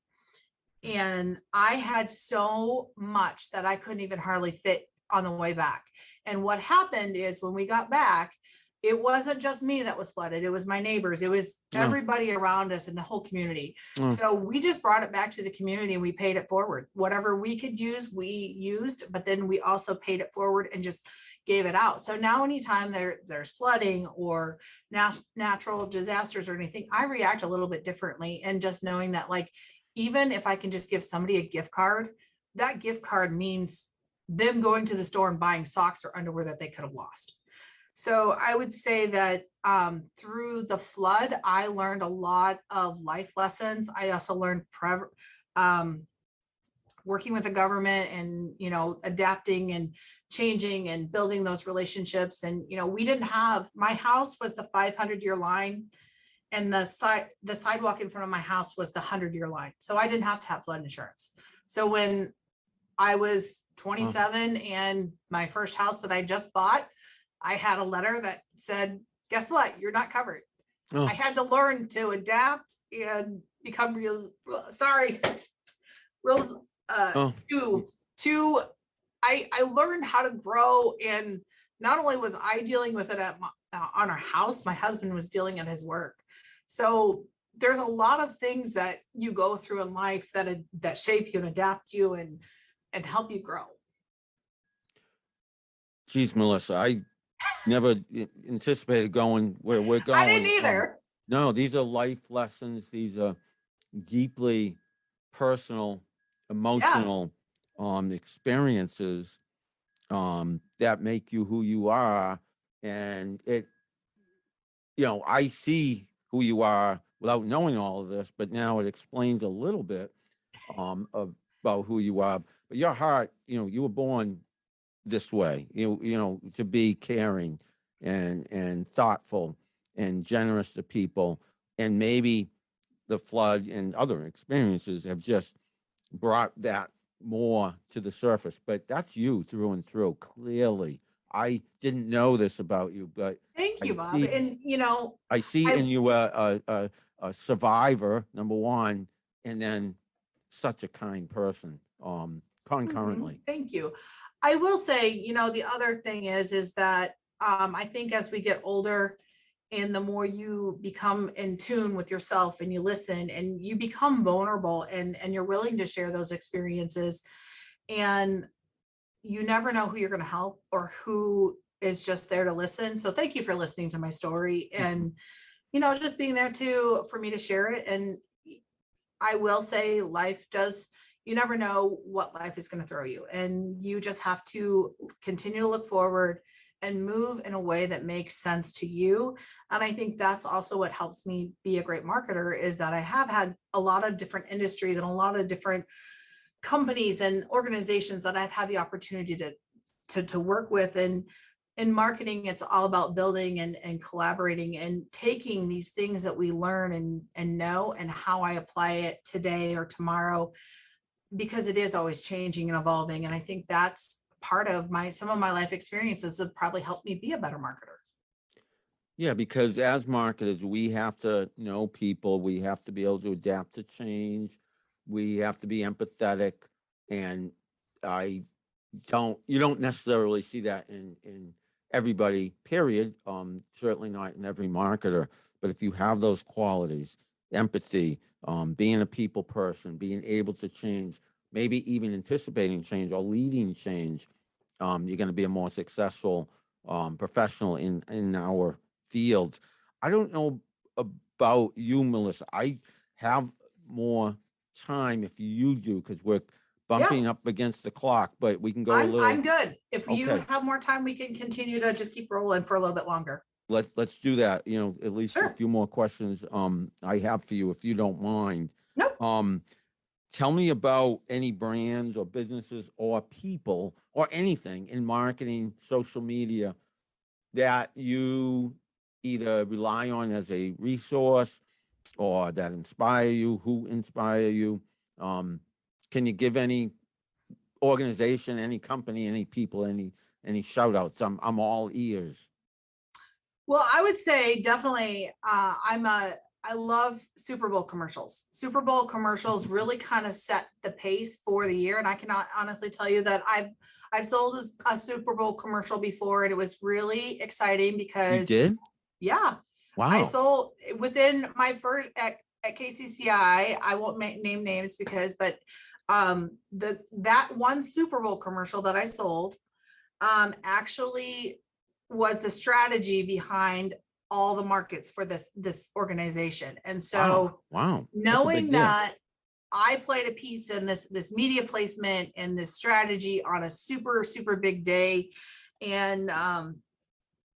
and I had so much that I couldn't even hardly fit on the way back. And what happened is when we got back, it wasn't just me that was flooded. It was my neighbors. It was everybody around us in the whole community. So we just brought it back to the community, and we paid it forward. Whatever we could use, we used, but then we also paid it forward and just gave it out. So now anytime there's flooding or natural disasters or anything, I react a little bit differently. And just knowing that, like, even if I can just give somebody a gift card, that gift card means them going to the store and buying socks or underwear that they could have lost. So I would say that through the flood, I learned a lot of life lessons. I also learned working with the government and, adapting and changing and building those relationships. And, my house was the 500-year line, and the sidewalk in front of my house was the 100-year line. So I didn't have to have flood insurance. So when I was 27 and my first house that I just bought, I had a letter that said, guess what? You're not covered. I had to learn to adapt and become I learned how to grow. And not only was I dealing with it on our house, my husband was dealing at his work. So there's a lot of things that you go through in life that shape you and adapt you and help you grow. Geez, Melissa, I never anticipated going where we're going. I didn't either. No, these are life lessons. These are deeply personal, emotional experiences that make you who you are. And I see who you are without knowing all of this, but now it explains a little bit about who you are. But your heart, you were born this way, to be caring and thoughtful and generous to people. And maybe the flood and other experiences have just brought that more to the surface. But that's you through and through, clearly. I didn't know this about you, but Thank you, Bob. see, And I see in you a survivor, number one, and then such a kind person, concurrently. Thank you. I will say, the other thing is that I think as we get older and the more you become in tune with yourself and you listen and you become vulnerable and you're willing to share those experiences, and you never know who you're going to help or who is just there to listen. So thank you for listening to my story and, just being there too, for me to share it. And I will say you never know what life is going to throw you. And you just have to continue to look forward and move in a way that makes sense to you. And I think that's also what helps me be a great marketer, is that I have had a lot of different industries and a lot of different companies and organizations that I've had the opportunity to work with. And in marketing, it's all about building and collaborating and taking these things that we learn and know, and how I apply it today or tomorrow, because it is always changing and evolving. And I think that's part of some of my life experiences have probably helped me be a better marketer. Yeah, because as marketers, we have to know people. We have to be able to adapt to change. We have to be empathetic. And you don't necessarily see that in everybody, period. Certainly not in every marketer. But if you have those qualities, empathy, being a people person, being able to change, maybe even anticipating change or leading change, you're going to be a more successful professional in our fields. I don't know about you, Melissa. I have more time if you do, because we're bumping up against the clock, but we can go a little. I'm good. If you Okay. have more time, we can continue to just keep rolling for a little bit longer. Let's do that. At least Sure. a few more questions I have for you, if you don't mind. Nope. Tell me about any brands or businesses or people or anything in marketing, social media, that you either rely on as a resource or that inspire you, who inspire you. Can you give any organization, any company, any people, any shout outs? I'm all ears. Well, I would say definitely I love Super Bowl commercials. Super Bowl commercials really kind of set the pace for the year. And I cannot honestly tell you that I've sold a Super Bowl commercial before, and it was really exciting because you did? Yeah. Wow. I sold within my first at KCCI. I won't name names but that one Super Bowl commercial that I sold actually was the strategy behind all the markets for this organization. And so wow. Knowing that I played a piece in this media placement and this strategy on a super, super big day. And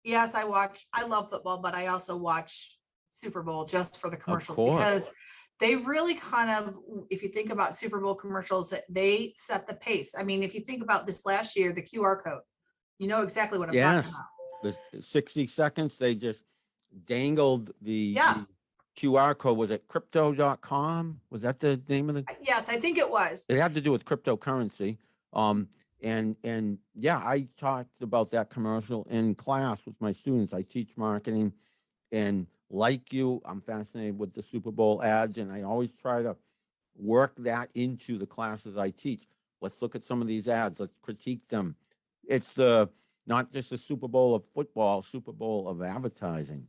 yes, I love football, but I also watch Super Bowl just for the commercials, because they really kind of, if you think about Super Bowl commercials, they set the pace. I mean, if you think about this last year, the QR code, you know exactly what I'm talking about. The 60 seconds, they just dangled the QR code. Was it crypto.com? Was that the name of the? Yes, I think it was. It had to do with cryptocurrency. And yeah, I talked about that commercial in class with my students. I teach marketing, and like you, I'm fascinated with the Super Bowl ads, and I always try to work that into the classes I teach. Let's look at some of these ads. Let's critique them. It's not just a Super Bowl of football, Super Bowl of advertising.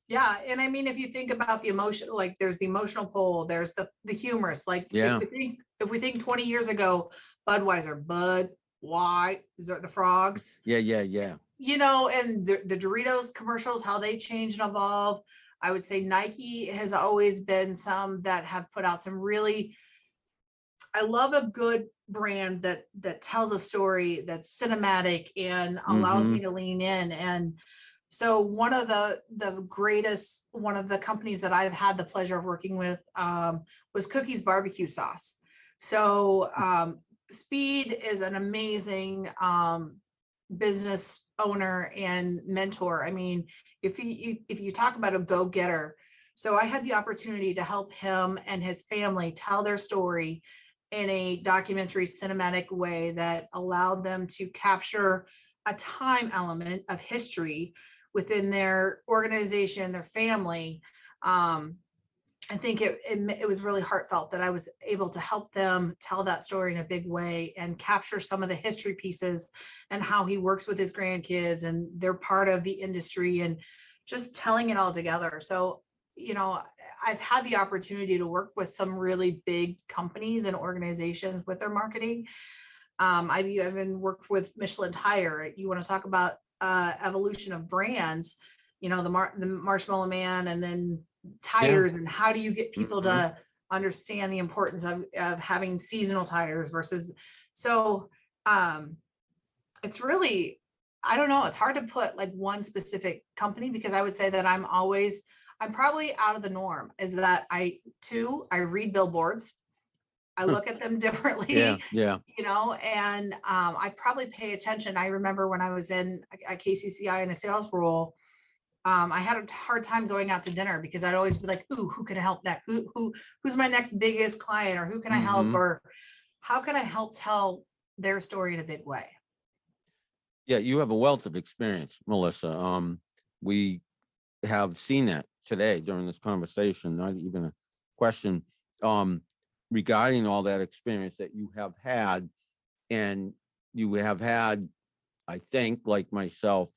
Yeah, and I mean, if you think about the emotion, like there's the emotional pull, there's the humorous. Like Yeah. if we think 20 years ago, Budweiser, Bud, why is it the frogs? Yeah. Yeah. Yeah. You know, and the Doritos commercials, how they change and evolve. I would say Nike has always been some that have put out some really, I love a good brand that tells a story that's cinematic and allows Mm-hmm. me to lean in. And so one of the greatest, one of the companies that I've had the pleasure of working with was Cookies Barbecue Sauce. So Speed is an amazing business owner and mentor. I mean, if you talk about a go-getter, so I had the opportunity to help him and his family tell their story in a documentary cinematic way that allowed them to capture a time element of history within their organization, their family. I think it was really heartfelt that I was able to help them tell that story in a big way and capture some of the history pieces and how he works with his grandkids and they're part of the industry and just telling it all together. So, you know, I've had the opportunity to work with some really big companies and organizations with their marketing. I've even worked with Michelin Tire. You want to talk about evolution of brands, you know, the Marshmallow Man and then Yeah. tires, and how do you get people Mm-hmm. to understand the importance of having seasonal tires versus, so it's really, I don't know, it's hard to put like one specific company because I would say that I'm probably out of the norm is that I read billboards. I look at them Yeah. differently, Yeah. you know, and I probably pay attention. I remember when I was in a KCCI in a sales role, I had a hard time going out to dinner because I'd always be like, "Ooh, who can I help next? Who's my next biggest client, or who can I help, Mm-hmm. or how can I help tell their story in a big way?" Yeah. You have a wealth of experience, Melissa. We have seen that today during this conversation, not even a question, um, regarding all that experience that you have had. And you have had, I think, like myself,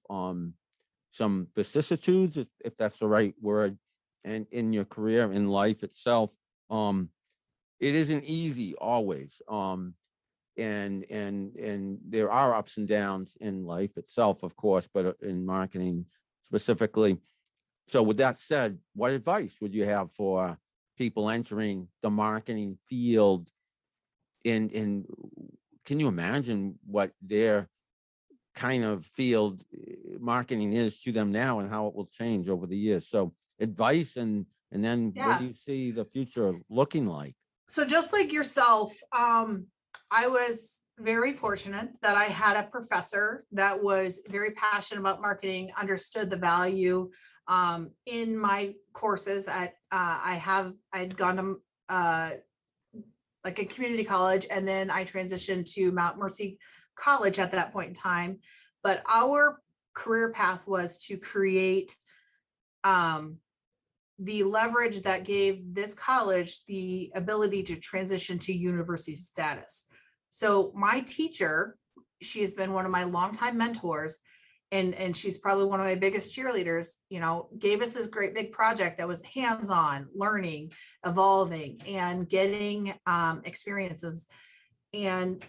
some vicissitudes, if that's the right word, and in your career, in life itself. It isn't easy always. And there are ups and downs in life itself, of course, but in marketing specifically. So with that said, what advice would you have for people entering the marketing field? In Can you imagine what their kind of field marketing is to them now and how it will change over the years? So advice, and then what do Yeah. you see the future looking like? So just like yourself, I was very fortunate that I had a professor that was very passionate about marketing, understood the value in my courses at I'd gone to like a community college, and then I transitioned to Mount Mercy College at that point in time. But our career path was to create the leverage that gave this college the ability to transition to university status. So my teacher, she has been one of my longtime mentors, and she's probably one of my biggest cheerleaders, you know, gave us this great big project that was hands-on learning, evolving, and getting experiences. And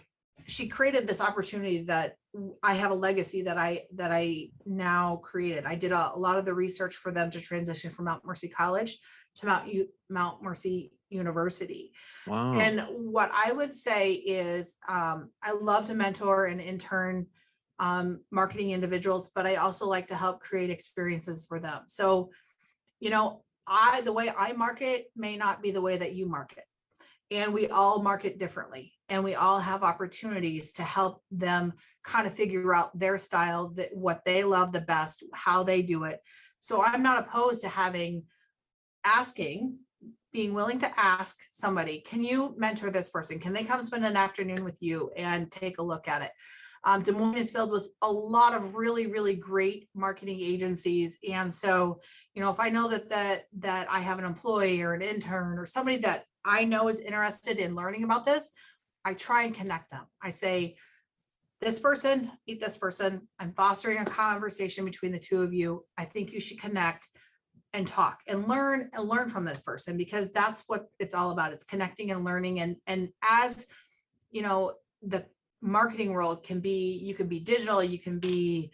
she created this opportunity that I have a legacy that I now created. I did a lot of the research for them to transition from Mount Mercy College to Mount Mercy University. Wow. And what I would say is I love to mentor and intern marketing individuals, but I also like to help create experiences for them. So, you know, the way I market may not be the way that you market. And we all market differently. And we all have opportunities to help them kind of figure out their style, that what they love the best, how they do it. So I'm not opposed to being willing to ask somebody, can you mentor this person? Can they come spend an afternoon with you and take a look at it? Des Moines is filled with a lot of really, really great marketing agencies. And so, you know, if I know that I have an employee or an intern or somebody that I know is interested in learning about this, I try and connect them. I say, this person, meet this person. I'm fostering a conversation between the two of you. I think you should connect. and talk and learn from this person, because that's what it's all about. It's connecting and learning. And as you know, the marketing world can be, you can be digital, you can be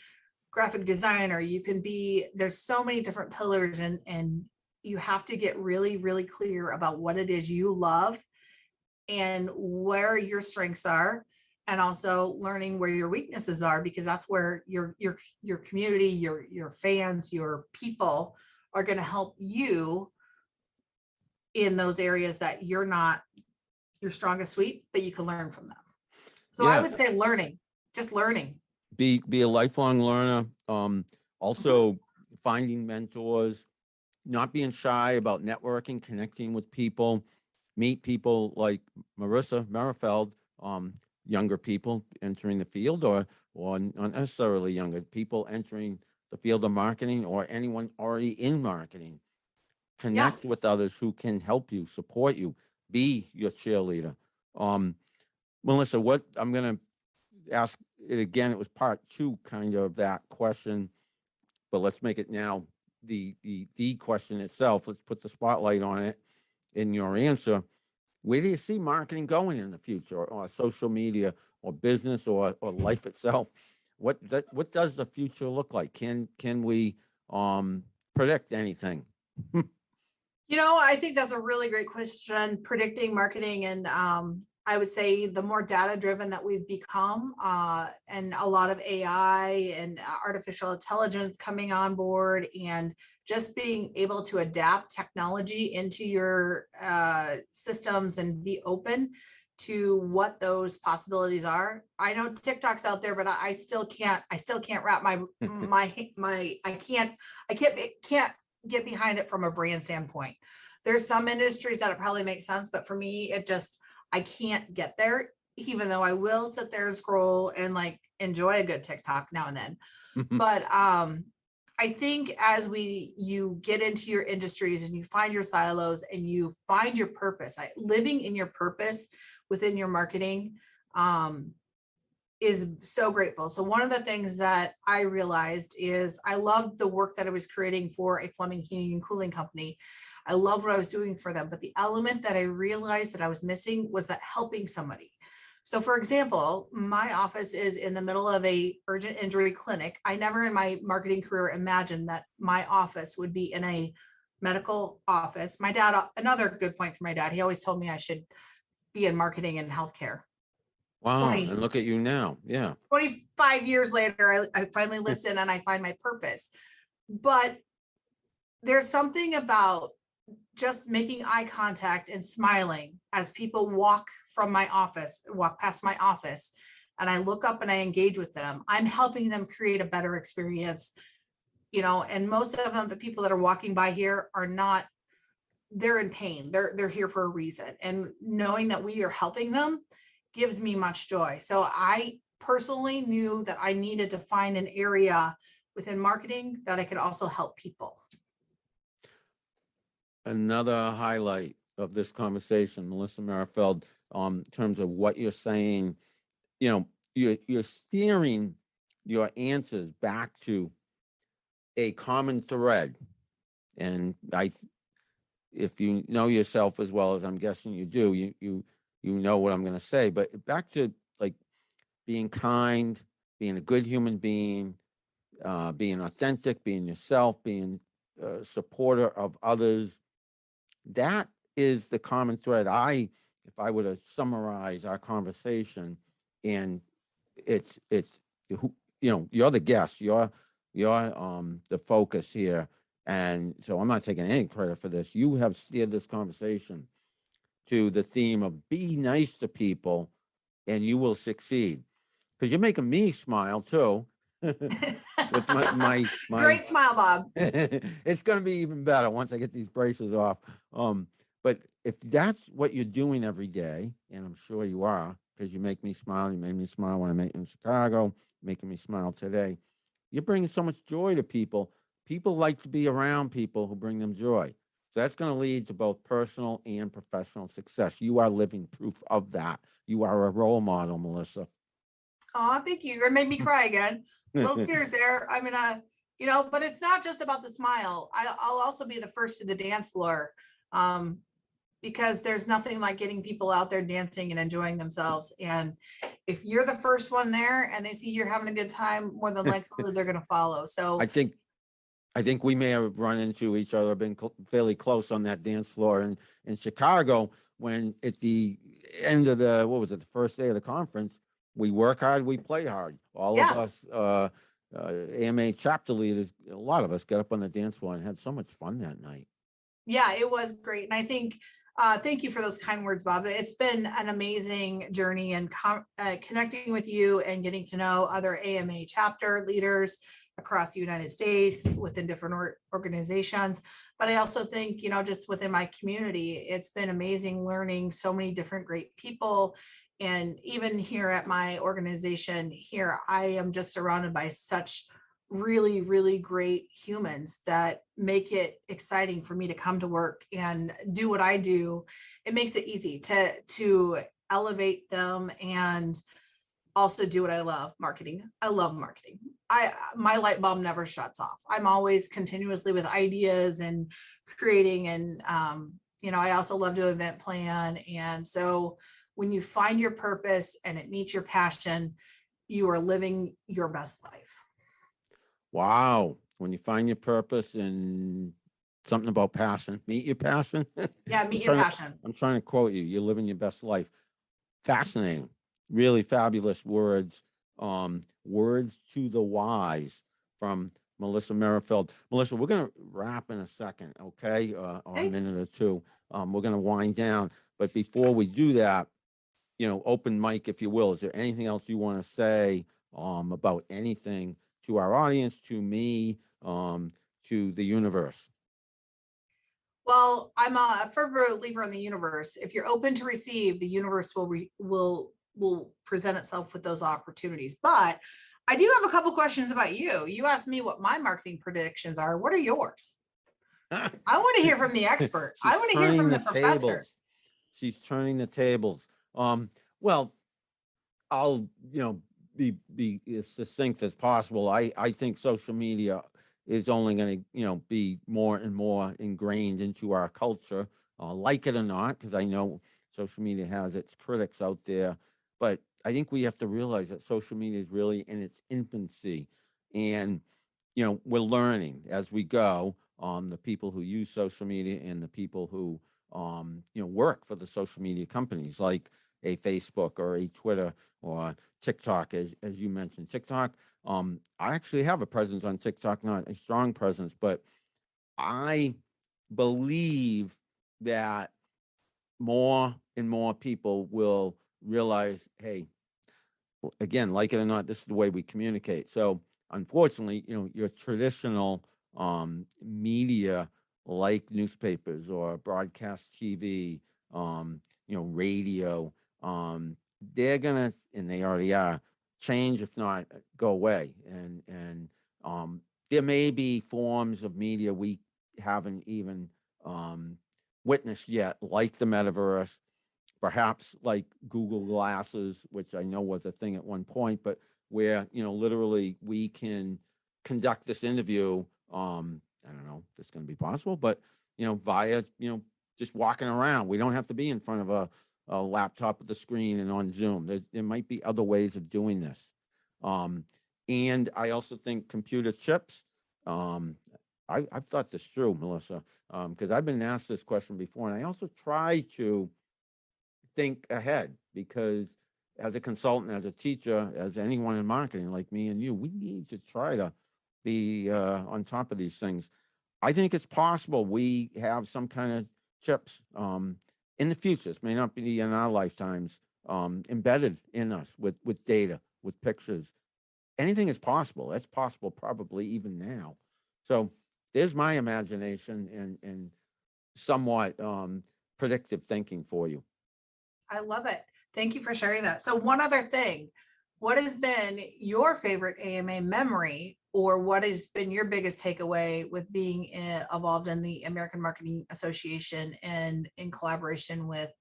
graphic designer, you can be, there's so many different pillars, and you have to get really, really clear about what it is you love and where your strengths are, and also learning where your weaknesses are, because that's where your community, your fans, your people are going to help you in those areas that you're not your strongest suite, but you can learn from them. So I would say learning, just learning. Be a lifelong learner. Also finding mentors, not being shy about networking, connecting with people, meet people like Marissa Merrifield, younger people entering the field, or not necessarily younger people entering the field of marketing, or anyone already in marketing. Connect with others who can help you, support you, be your cheerleader. Melissa, what I'm going to ask it again, it was part 2 kind of that question, but let's make it now the question itself. Let's put the spotlight on it in your answer. Where do you see marketing going in the future, or social media, or business, or life itself? What does the future look like? Can we predict anything? I think that's a really great question, predicting marketing. And I would say the more data driven that we've become, and a lot of AI and artificial intelligence coming on board, and just being able to adapt technology into your systems and be open to what those possibilities are. I know TikTok's out there, but I still can't wrap I can't get behind it from a brand standpoint. There's some industries that it probably makes sense, but for me, I can't get there, even though I will sit there and scroll and enjoy a good TikTok now and then. But I think as you get into your industries and you find your silos and you find your purpose, living in your purpose within your marketing is so grateful. So one of the things that I realized is I loved the work that I was creating for a plumbing, heating, and cooling company. I love what I was doing for them, but the element that I realized that I was missing was that helping somebody. So for example, my office is in the middle of a urgent injury clinic. I never in my marketing career imagined that my office would be in a medical office. My dad, another good point for my dad, he always told me I should be in marketing and healthcare. Wow. And look at you now. Yeah. 25 years later, I finally listen and I find my purpose. But there's something about just making eye contact and smiling as people walk past my office, and I look up and I engage with them. I'm helping them create a better experience, and most of them, the people that are walking by here they're in pain. They're here for a reason. And knowing that we are helping them gives me much joy. So I personally knew that I needed to find an area within marketing that I could also help people. Another highlight of this conversation, Melissa Merrifield, in terms of what you're saying, you're steering your answers back to a common thread. And if you know yourself as well as I'm guessing you do, you know what I'm going to say. But back to being kind, being a good human being, being authentic, being yourself, being a supporter of others. That is the common thread. If I were to summarize our conversation, and it's you're the guest, you're the focus here, and so I'm not taking any credit for this. You have steered this conversation to the theme of be nice to people, and you will succeed. Because you're making me smile too. With my great smile, Bob. It's going to be even better once I get these braces off. But if that's what you're doing every day, and I'm sure you are, because you make me smile, you made me smile when I met you in Chicago, making me smile today. You're bringing so much joy to people. People like to be around people who bring them joy. So that's going to lead to both personal and professional success. You are living proof of that. You are a role model, Melissa. Oh, thank you. You made me cry again. Little tears there. but it's not just about the smile. I'll also be the first to the dance floor, because there's nothing like getting people out there dancing and enjoying themselves. And if you're the first one there and they see you're having a good time, more than likely they're going to follow. So I think we may have run into each other, been fairly close on that dance floor in Chicago, when at the end of the first day of the conference, we work hard, we play hard. All of us, AMA chapter leaders, a lot of us got up on the dance floor and had so much fun that night. Yeah, it was great. And I think, thank you for those kind words, Bob. It's been an amazing journey, and connecting with you and getting to know other AMA chapter leaders across the United States within different organizations. But I also think, just within my community, it's been amazing learning so many different great people. And even here at my organization here, I am just surrounded by such really, really great humans that make it exciting for me to come to work and do what I do. It makes it easy to elevate them and also do what I love, marketing. I love marketing. My light bulb never shuts off. I'm always continuously with ideas and creating, and I also love to event plan. And so when you find your purpose and it meets your passion, you are living your best life. Wow. When you find your purpose and something about passion, meet your passion. Yeah, meet your passion. I'm trying to quote you. You're living your best life. Fascinating. Really fabulous words. Words to the wise from Melissa Merrifield. Melissa, we're going to wrap in a second, okay? Or a minute or two. We're going to wind down. But before we do that, open mic, if you will, is there anything else you want to say about anything to our audience, to me, to the universe? Well, I'm a firm believer in the universe. If you're open to receive, the universe will present itself with those opportunities. But I do have a couple questions about you. You asked me what my marketing predictions are. What are yours? I want to hear from the expert. I want to hear from the professor. She's turning the tables. Well, I'll be as succinct as possible. I think social media is only going to be more and more ingrained into our culture, like it or not, because I know social media has its critics out there. But I think we have to realize that social media is really in its infancy, and we're learning as we go. The people who use social media and the people who work for the social media companies like a Facebook or a Twitter or TikTok, as you mentioned. TikTok, I actually have a presence on TikTok, not a strong presence, but I believe that more and more people will realize, hey, again, like it or not, this is the way we communicate. So unfortunately, your traditional media like newspapers or broadcast TV, radio, they're gonna, and they already are, change, if not go away. And there may be forms of media we haven't even witnessed yet, like the metaverse, perhaps like Google Glasses, which I know was a thing at one point, but where literally we can conduct this interview. I don't know if this is going to be possible, but via just walking around. We don't have to be in front of a laptop with the screen and on Zoom. There might be other ways of doing this. And I also think computer chips. I've thought this through, Melissa, because I've been asked this question before, and I also try to think ahead, because as a consultant, as a teacher, as anyone in marketing like me and you, we need to try to be on top of these things. I think it's possible we have some kind of chips in the future. It may not be in our lifetimes, embedded in us with data, with pictures. Anything is possible. That's possible probably even now. So there's my imagination and somewhat predictive thinking for you. I love it. Thank you for sharing that. So one other thing, what has been your favorite AMA memory, or what has been your biggest takeaway with being involved in the American Marketing Association and in collaboration with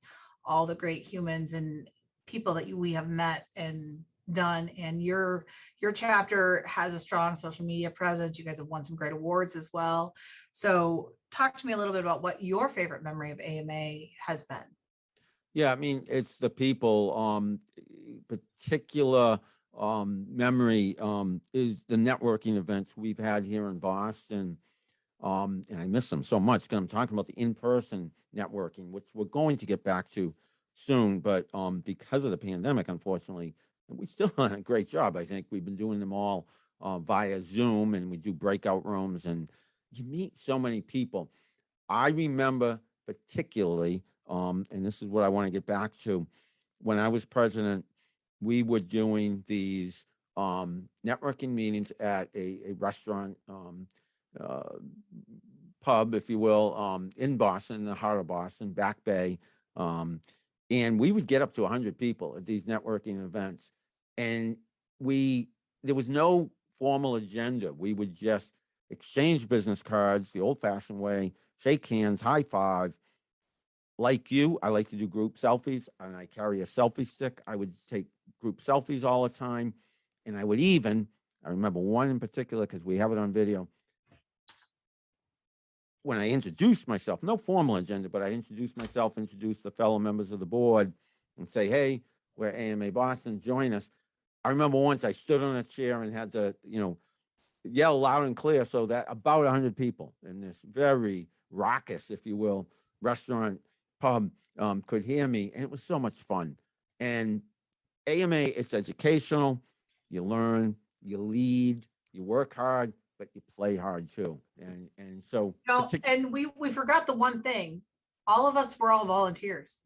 all the great humans and people that we have met and done, and your chapter has a strong social media presence. You guys have won some great awards as well. So talk to me a little bit about what your favorite memory of AMA has been. Yeah, I mean, it's the people. Particular memory is the networking events we've had here in Boston. And I miss them so much because I'm talking about the in-person networking, which we're going to get back to soon. But because of the pandemic, unfortunately, and we still done a great job. I think we've been doing them all via Zoom, and we do breakout rooms, and you meet so many people. I remember particularly, and this is what I want to get back to, when I was president, we were doing these networking meetings at a restaurant, uh, pub, if you will, in Boston, the heart of Boston, Back Bay. Um, and we would get up to 100 people at these networking events. And there was no formal agenda. We would just exchange business cards the old fashioned way, shake hands, high five. Like you, I like to do group selfies, and I carry a selfie stick. I would take group selfies all the time. And I remember one in particular because we have it on video. When I introduced myself, no formal agenda, but I introduced myself, introduced the fellow members of the board, and say, hey, we're AMA Boston, join us. I remember once I stood on a chair and had to, yell loud and clear so that about 100 people in this very raucous, if you will, restaurant pub could hear me. And it was so much fun. And AMA, it's educational. You learn, you lead, you work hard, but you play hard too. And so, And we forgot the one thing. All of us were all volunteers.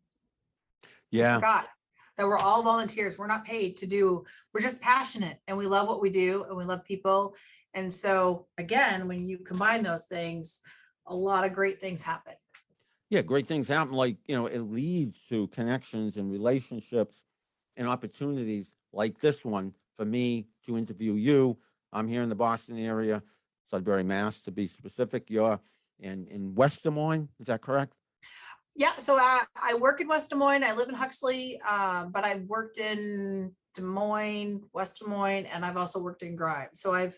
yeah, We forgot that we're all volunteers. We're not paid to do, we're just passionate and we love what we do and we love people. And so again, when you combine those things, a lot of great things happen. yeah, great things happen. Like, it leads to connections and relationships and opportunities like this one for me to interview you. I'm here in the Boston area, Sudbury, Mass, to be specific. You're in West Des Moines, is that correct? Yeah, so I work in West Des Moines. I live in Huxley, but I've worked in Des Moines, West Des Moines, and I've also worked in Grimes. So I've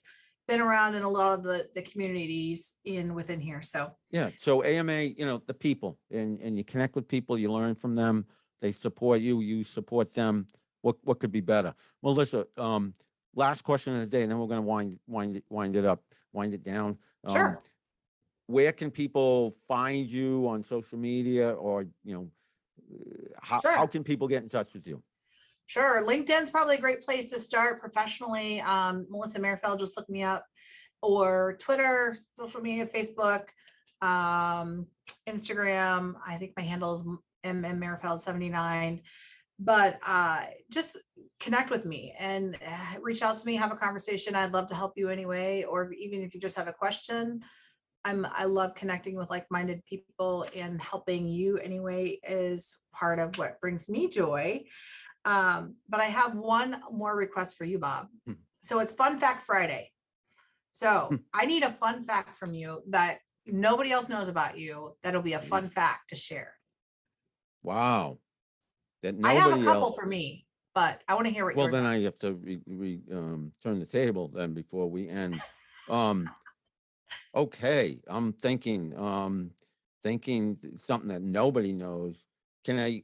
been around in a lot of the communities within here. So Yeah. So AMA, the people, and you connect with people, you learn from them. They support you, you support them. What could be better? Melissa, last question of the day, and then we're going to wind it up, wind it down. sure. Where can people find you on social media, or how Sure. can people get in touch with you? Sure. LinkedIn's probably a great place to start professionally. Melissa Merrifield, just look me up, or Twitter, social media, Facebook, Instagram. I think my handle is mmmerrifield79. But just connect with me and reach out to me, have a conversation. I'd love to help you anyway, or even if you just have a question. I love connecting with like-minded people, and helping you anyway is part of what brings me joy. But I have one more request for you, Bob. So it's Fun Fact Friday. So I need a fun fact from you that nobody else knows about you. That'll be a fun fact to share. Wow. That I have a nobody couple else. for me, but I want to hear what Well, yours then are. I have to turn the table then before we end. Okay, I'm thinking something that nobody knows. Can I?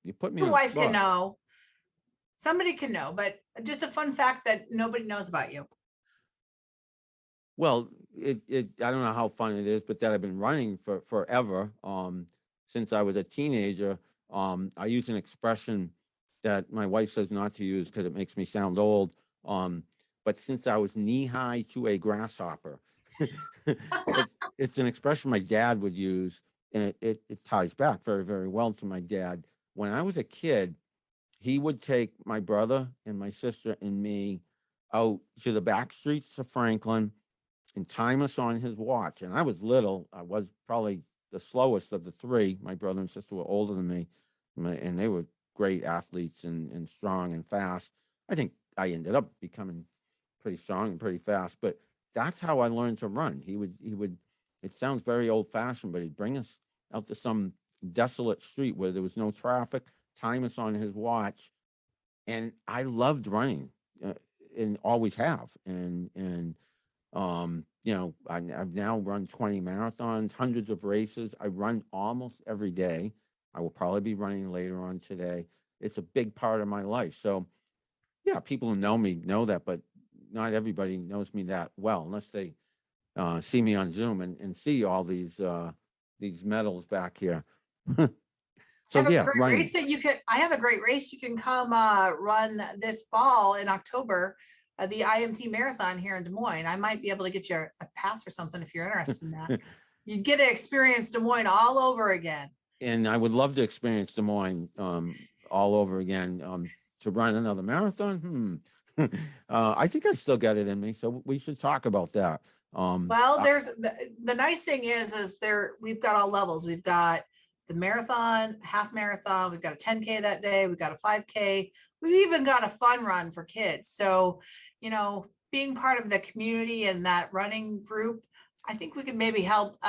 You put me Your on the wife can spot. know. Somebody can know, but just a fun fact that nobody knows about you. Well, I don't know how fun it is, but that I've been running for forever. Since I was a teenager. I use an expression that my wife says not to use because it makes me sound old. But since I was knee high to a grasshopper, it's an expression my dad would use, and it ties back very, very well to my dad. When I was a kid, he would take my brother and my sister and me out to the back streets of Franklin and time us on his watch. And I was little. I was probably the slowest of the three. My brother and sister were older than me, and they were great athletes and strong and fast. I think I ended up becoming pretty strong and pretty fast, but that's how I learned to run. He would, it sounds very old fashioned, but he'd bring us out to some desolate street where there was no traffic, time us on his watch, and I loved running, and always have. I've now run 20 marathons, hundreds of races. I run almost every day. I will probably be running later on today. It's a big part of my life. So, yeah, people who know me know that, but not everybody knows me that well unless they see me on Zoom and see all these medals back here. I So have a yeah, great running. race that you could, I have a great race you can come run this fall in October, the IMT Marathon here in Des Moines. I might be able to get you a pass or something if you're interested in that. You'd get to experience Des Moines all over again. And I would love to experience Des Moines all over again. To run another marathon. I think I still got it in me, so we should talk about that. Well, there's the nice thing is there we've got all levels. We've got the marathon, half marathon, we've got a 10K that day, we've got a 5K, we've even got a fun run for kids. So, being part of the community and that running group, I think we could maybe help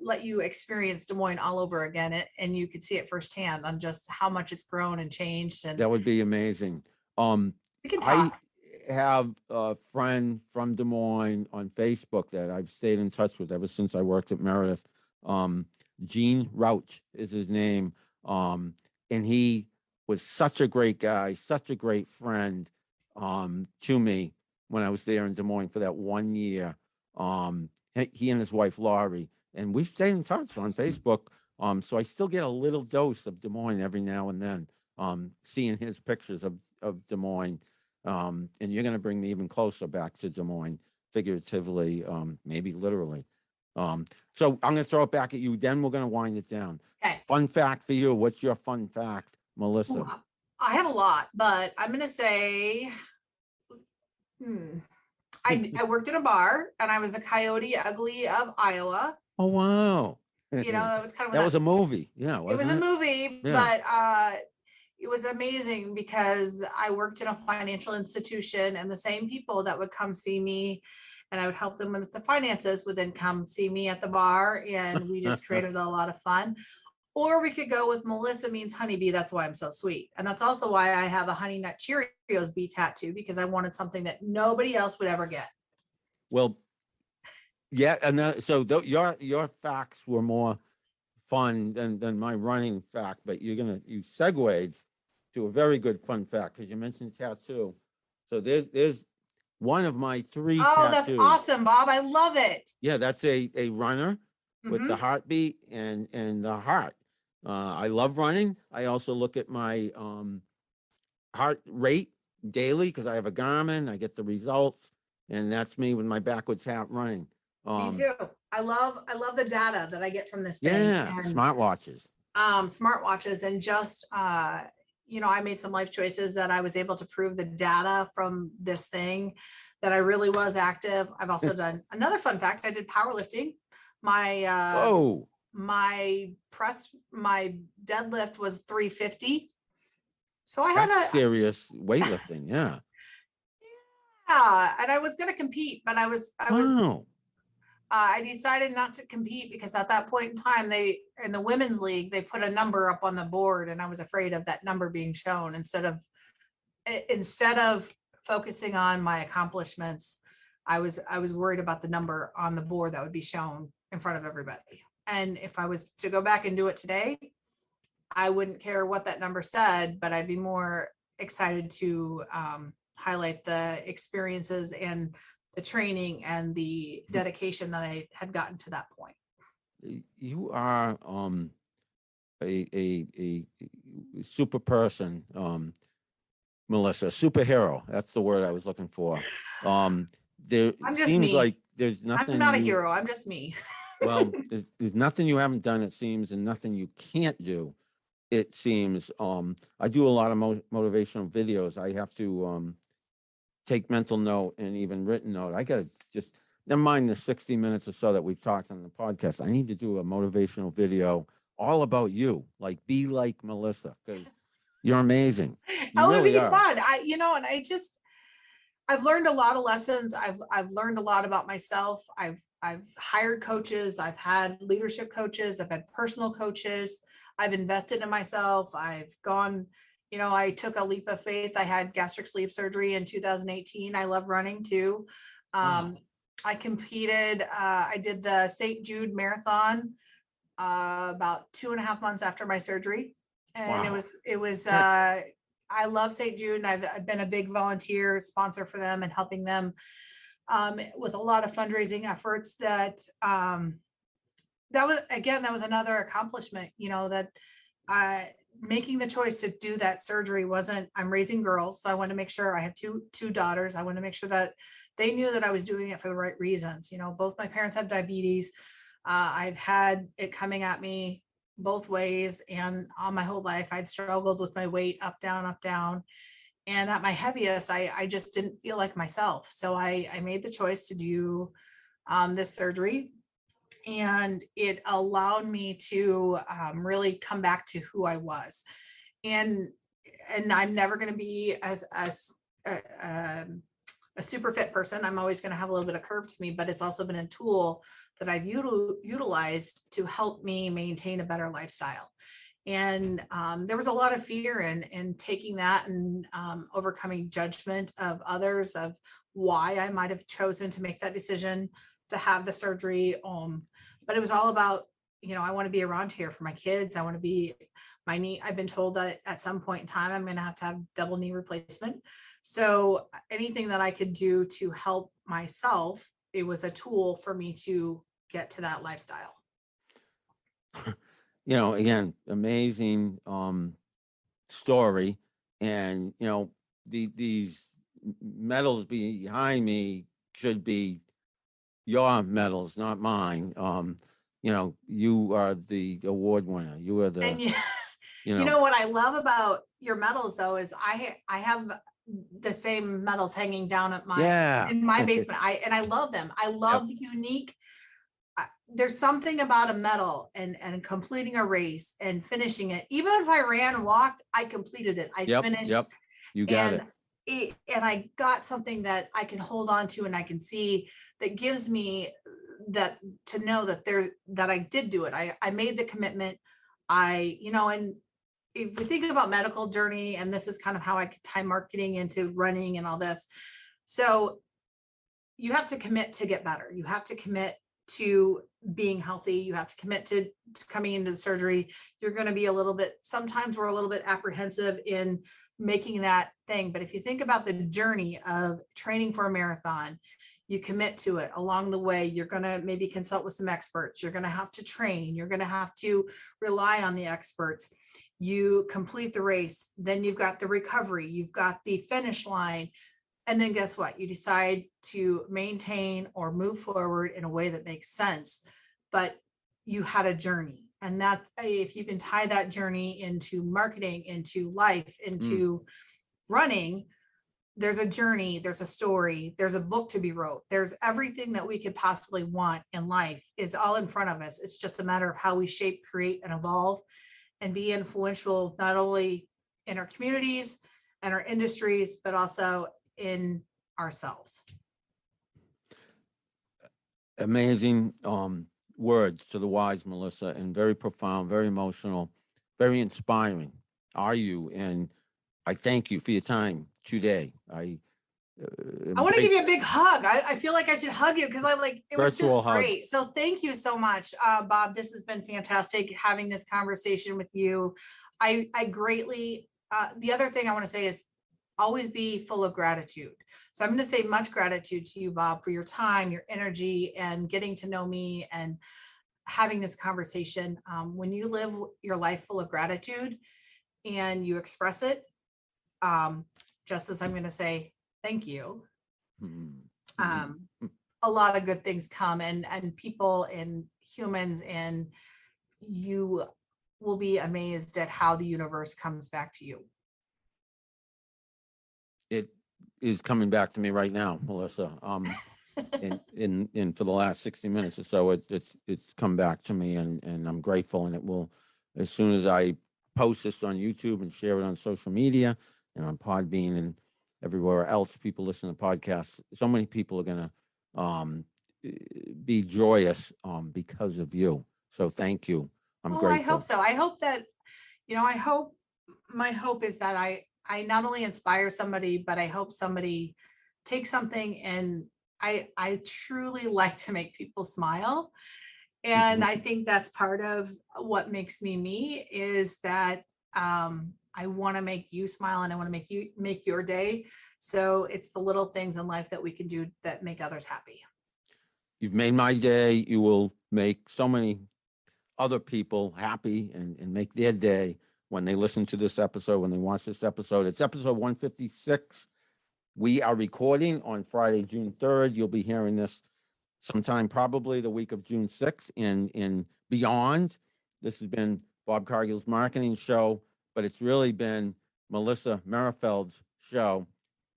let you experience Des Moines all over again, and you could see it firsthand on just how much it's grown and changed. And that would be amazing. we can I talk. have a friend from Des Moines on Facebook that I've stayed in touch with ever since I worked at Meredith. Gene Rauch is his name. And he was such a great guy, such a great friend to me when I was there in Des Moines for that 1 year. He and his wife, Laurie, and we've stayed in touch on Facebook. So I still get a little dose of Des Moines every now and then, seeing his pictures of Des Moines. And you're going to bring me even closer back to Des Moines, figuratively, maybe literally. So I'm going to throw it back at you. Then we're going to wind it down. Okay. Fun fact for you. What's your fun fact, Melissa? Ooh, I have a lot, but I'm going to say, I worked in a bar and I was the Coyote Ugly of Iowa. Oh, wow. It was kind of that was a movie. Yeah, it was a wasn't it? movie, Yeah. but it was amazing because I worked in a financial institution, and the same people that would come see me and I would help them with the finances would then come see me at the bar, and we just created a lot of fun. Or we could go with Melissa means honeybee. That's why I'm so sweet. And that's also why I have a Honey Nut Cheerios bee tattoo, because I wanted something that nobody else would ever get. Well, yeah. And so your facts were more fun than my running fact, but you segued to a very good fun fact because you mentioned tattoo. So there's one of my 3 Oh, tattoos. that's awesome, Bob. I love it. Yeah, that's a runner with the heartbeat and the heart. I love running. I also look at my heart rate daily because I have a Garmin. I get the results, and that's me with my backwards hat running. Me too. I love the data that I get from this thing. Yeah, And smartwatches. Smartwatches, and just I made some life choices that I was able to prove the data from this thing that I really was active. I've also done another fun fact. I did powerlifting. My Whoa. my deadlift was 350. So I That's had serious weightlifting. Yeah. and I was going to compete, but I decided not to compete because at that point in time, in the women's league, they put a number up on the board, and I was afraid of that number being shown instead of focusing on my accomplishments. I was worried about the number on the board that would be shown in front of everybody. And if I was to go back and do it today, I wouldn't care what that number said, but I'd be more excited to highlight the experiences and the training and the dedication that I had gotten to that point. You are a super person, Melissa, superhero. That's the word I was looking for. There I'm just seems me. like there's nothing. I'm not a hero. I'm just me. Well, there's nothing you haven't done, it seems, and nothing you can't do, it seems. I do a lot of motivational videos. I have to take mental note and even written note. I gotta just, never mind the 60 minutes or so that we've talked on the podcast. I need to do a motivational video all about you, like be like Melissa, because you're amazing. You It would really be are. fun. I've learned a lot of lessons. I've learned a lot about myself. I've hired coaches. I've had leadership coaches. I've had personal coaches. I've invested in myself. I've gone, I took a leap of faith. I had gastric sleeve surgery in 2018. I love running too. Wow. I competed, I did the St. Jude Marathon about 2.5 months after my surgery. And Wow. it was, That- I love St. Jude, and I've been a big volunteer sponsor for them and helping them with a lot of fundraising efforts that was another accomplishment, that making the choice to do that surgery wasn't, I'm raising girls. So I want to make sure I have two daughters. I want to make sure that they knew that I was doing it for the right reasons. Both my parents have diabetes. I've had it coming at me both ways. And all my whole life, I'd struggled with my weight up, down, up, down. And at my heaviest, I just didn't feel like myself. So I made the choice to do this surgery, and it allowed me to really come back to who I was. And I'm never going to be as a super fit person. I'm always going to have a little bit of curve to me, but it's also been a tool that I've utilized to help me maintain a better lifestyle. And there was a lot of fear in taking that and overcoming judgment of others of why I might have chosen to make that decision to have the surgery. But it was all about, I want to be around here for my kids. I want to be my knee. I've been told that at some point in time, I'm going to have double knee replacement. So anything that I could do to help myself, it was a tool for me to get to that lifestyle. Again, amazing story. And, these medals behind me should be your medals, not mine. You are the award winner. You are the, And what I love about your medals though is I have the same medals hanging down at in my basement. I love them. I love the unique. There's something about a medal and completing a race and finishing it. Even if I ran and walked, I completed it. I finished. Yep. You got it. And I got something that I can hold on to and I can see that gives me that to know that I did do it. I made the commitment. And if we think about medical journey, and this is kind of how I could tie marketing into running and all this. So you have to commit to get better. You have to commit to being healthy. You have to commit to coming into the surgery. You're going to be sometimes we're a little bit apprehensive in making that thing. But if you think about the journey of training for a marathon, you commit to it. Along the way, you're going to maybe consult with some experts. You're going to have to train. You're going to have to rely on the experts. You complete the race. Then you've got the recovery. You've got the finish line. And then guess what? You decide to maintain or move forward in a way that makes sense. But you had a journey. And that, if you can tie that journey into marketing, into life, into running, there's a journey, there's a story, there's a book to be wrote. There's everything that we could possibly want in life is all in front of us. It's just a matter of how we shape, create, and evolve and be influential, not only in our communities and our industries, but also in ourselves. amazing words to the wise, Melissa, and very profound, very emotional, very inspiring. Are you? And I thank you for your time today. I want to give you a big hug. I feel like I should hug you because it was just great. So thank you so much, Bob. This has been fantastic having this conversation with you. I greatly, the other thing I want to say is always be full of gratitude. So I'm going to say much gratitude to you, Bob, for your time, your energy, and getting to know me and having this conversation. When you live your life full of gratitude and you express it, just as I'm going to say, thank you. A lot of good things come and people and humans, and you will be amazed at how the universe comes back to you. It is coming back to me right now, Melissa. In for the last 60 minutes or so, it's come back to me, and I'm grateful. And it will, as soon as I post this on YouTube and share it on social media and on Podbean and everywhere else people listen to podcasts, so many people are gonna be joyous because of you. So thank you. I'm grateful. I hope so. I hope that, I hope my hope is that I not only inspire somebody, but I hope somebody takes something, and I truly like to make people smile. And Mhm. I think that's part of what makes me me, is that I want to make you smile, and I want to make your day. So it's the little things in life that we can do that make others happy. You've made my day. You will make so many other people happy and make their day when they listen to this episode, when they watch this episode. It's episode 156. We are recording on Friday, June 3rd. You'll be hearing this sometime probably the week of June 6th and beyond. This has been Bob Cargill's marketing show, but it's really been Melissa Merrifield's show.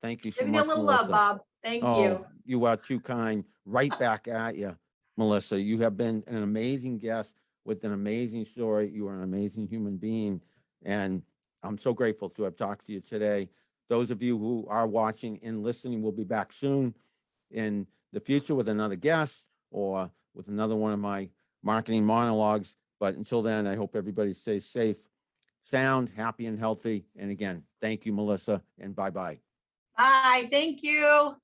Thank you so Giving you a much, little love, Melissa. Bob. Thank Oh, you. you are too kind. Right back at you, Melissa. You have been an amazing guest with an amazing story. You are an amazing human being. And I'm so grateful to have talked to you today. Those of you who are watching and listening will be back soon in the future with another guest or with another one of my marketing monologues. But until then, I hope everybody stays safe, sound, happy, and healthy. And again, thank you, Melissa, and bye bye. Bye. Thank you.